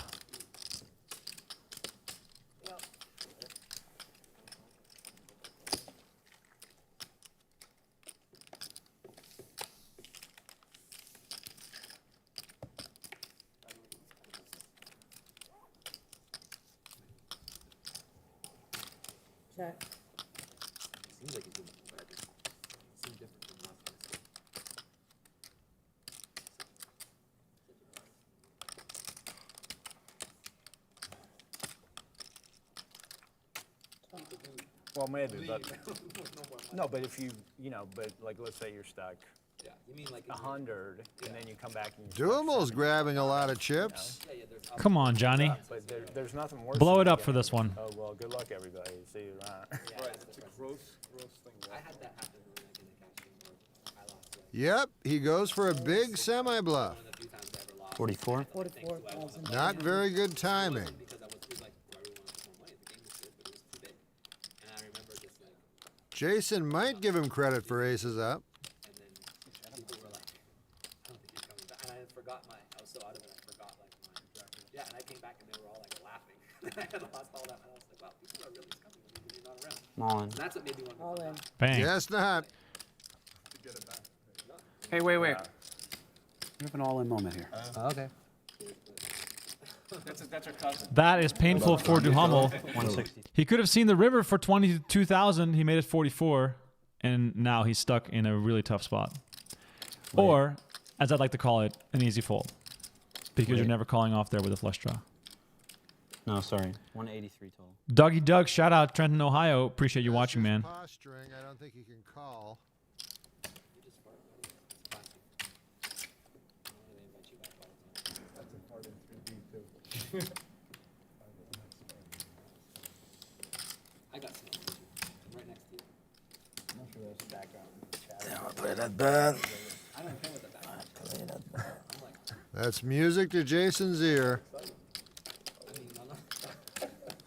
Check. Seems like he's doing better. Seems different from last time. Well, maybe, but no, but if you know, but like let's say you're stuck Yeah, you mean like 100, and then you come back and Dumel's grabbing a lot of chips. Come on, Johnny. But there's nothing worse. Blow than it up getting- for this one. Oh well, good luck everybody. See you around. It's a gross thing. I had that happen when I did the casting where I lost like Yep, he goes for a big semi-bluff. one of the few times I ever lost. 44? 44,000. Not very good timing. Because I was like, I really wanted to put more money. The game was good, but it was too big. And I remember just like, Jason might give him credit for aces up. and then people were like, I don't think he's coming back. And I had forgot I was so out of it, I forgot like yeah, and I came back and they were all like laughing. I had lost all that, and I was like, wow, people are really coming when you're not around. All in. And that's what made me want to All come in. back. Bang. Guess not. Hey, wait. We have an all-in moment here. Okay. That's our cousin. That is painful for Duhamel. 160. He could have seen the river for 22,000. He made it 44, and now he's stuck in a really tough spot. Or, as I'd like to call it, an easy fold, because you're never calling off there with a flush draw. No, sorry. 183 total. Dougie Doug, shout out Trenton, Ohio. Appreciate you That's watching, just man. Posturing. I don't think he can call. I got some. I'm right next to you. Yeah, I play that bad. I don't play with the back. I'm like, That's music to Jason's ear. I mean, I'm not.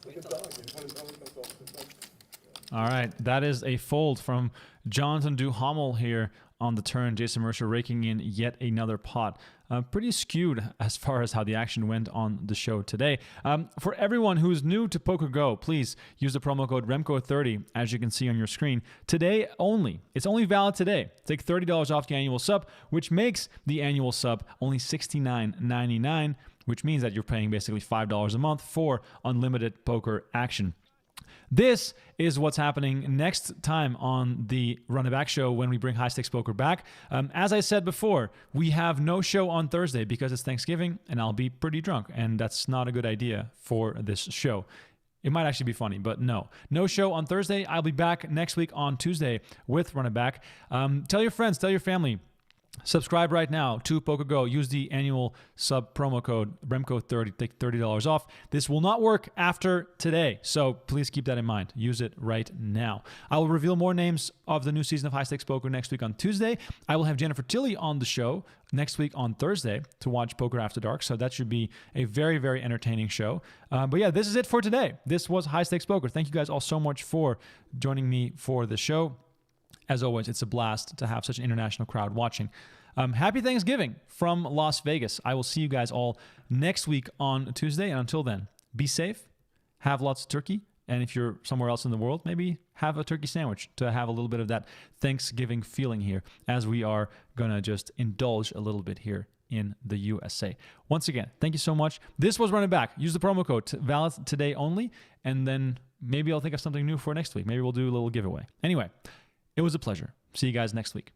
Wait till All right, that is a fold from Jonathan Duhamel here on the turn. Jason Mercier raking in yet another pot. Pretty skewed as far as how the action went on the show today. For everyone who's new to PokerGO, please use the promo code REMKO30, as you can see on your screen. Today only. It's only valid today. Take $30 off the annual sub, which makes the annual sub only $69.99, which means that you're paying basically $5 a month for unlimited poker action. This is what's happening next time on the Run It Back show when we bring High Stakes Poker back. As I said before, we have no show on Thursday because it's Thanksgiving and I'll be pretty drunk, and that's not a good idea for this show. It might actually be funny, but no. No show on Thursday. I'll be back next week on Tuesday with Run It Back. Tell your friends, tell your family. Subscribe right now to PokerGO. Use the annual sub promo code REMKO30. Take $30 off. This will not work after today, so please keep that in mind. Use it right now. I will reveal more names of the new season of High Stakes Poker next week on Tuesday. I will have Jennifer Tilley on the show next week on Thursday to watch Poker After Dark, so that should be a very, very entertaining show. But yeah, this is it for today. This was High Stakes Poker. Thank you guys all so much for joining me for the show. As always, it's a blast to have such an international crowd watching. Happy Thanksgiving from Las Vegas. I will see you guys all next week on Tuesday. And until then, be safe, have lots of turkey. And if you're somewhere else in the world, maybe have a turkey sandwich to have a little bit of that Thanksgiving feeling here as we are going to just indulge a little bit here in the USA. Once again, thank you so much. This was Run It Back. Use the promo code valid today only, and then maybe I'll think of something new for next week. Maybe we'll do a little giveaway. Anyway, it was a pleasure. See you guys next week.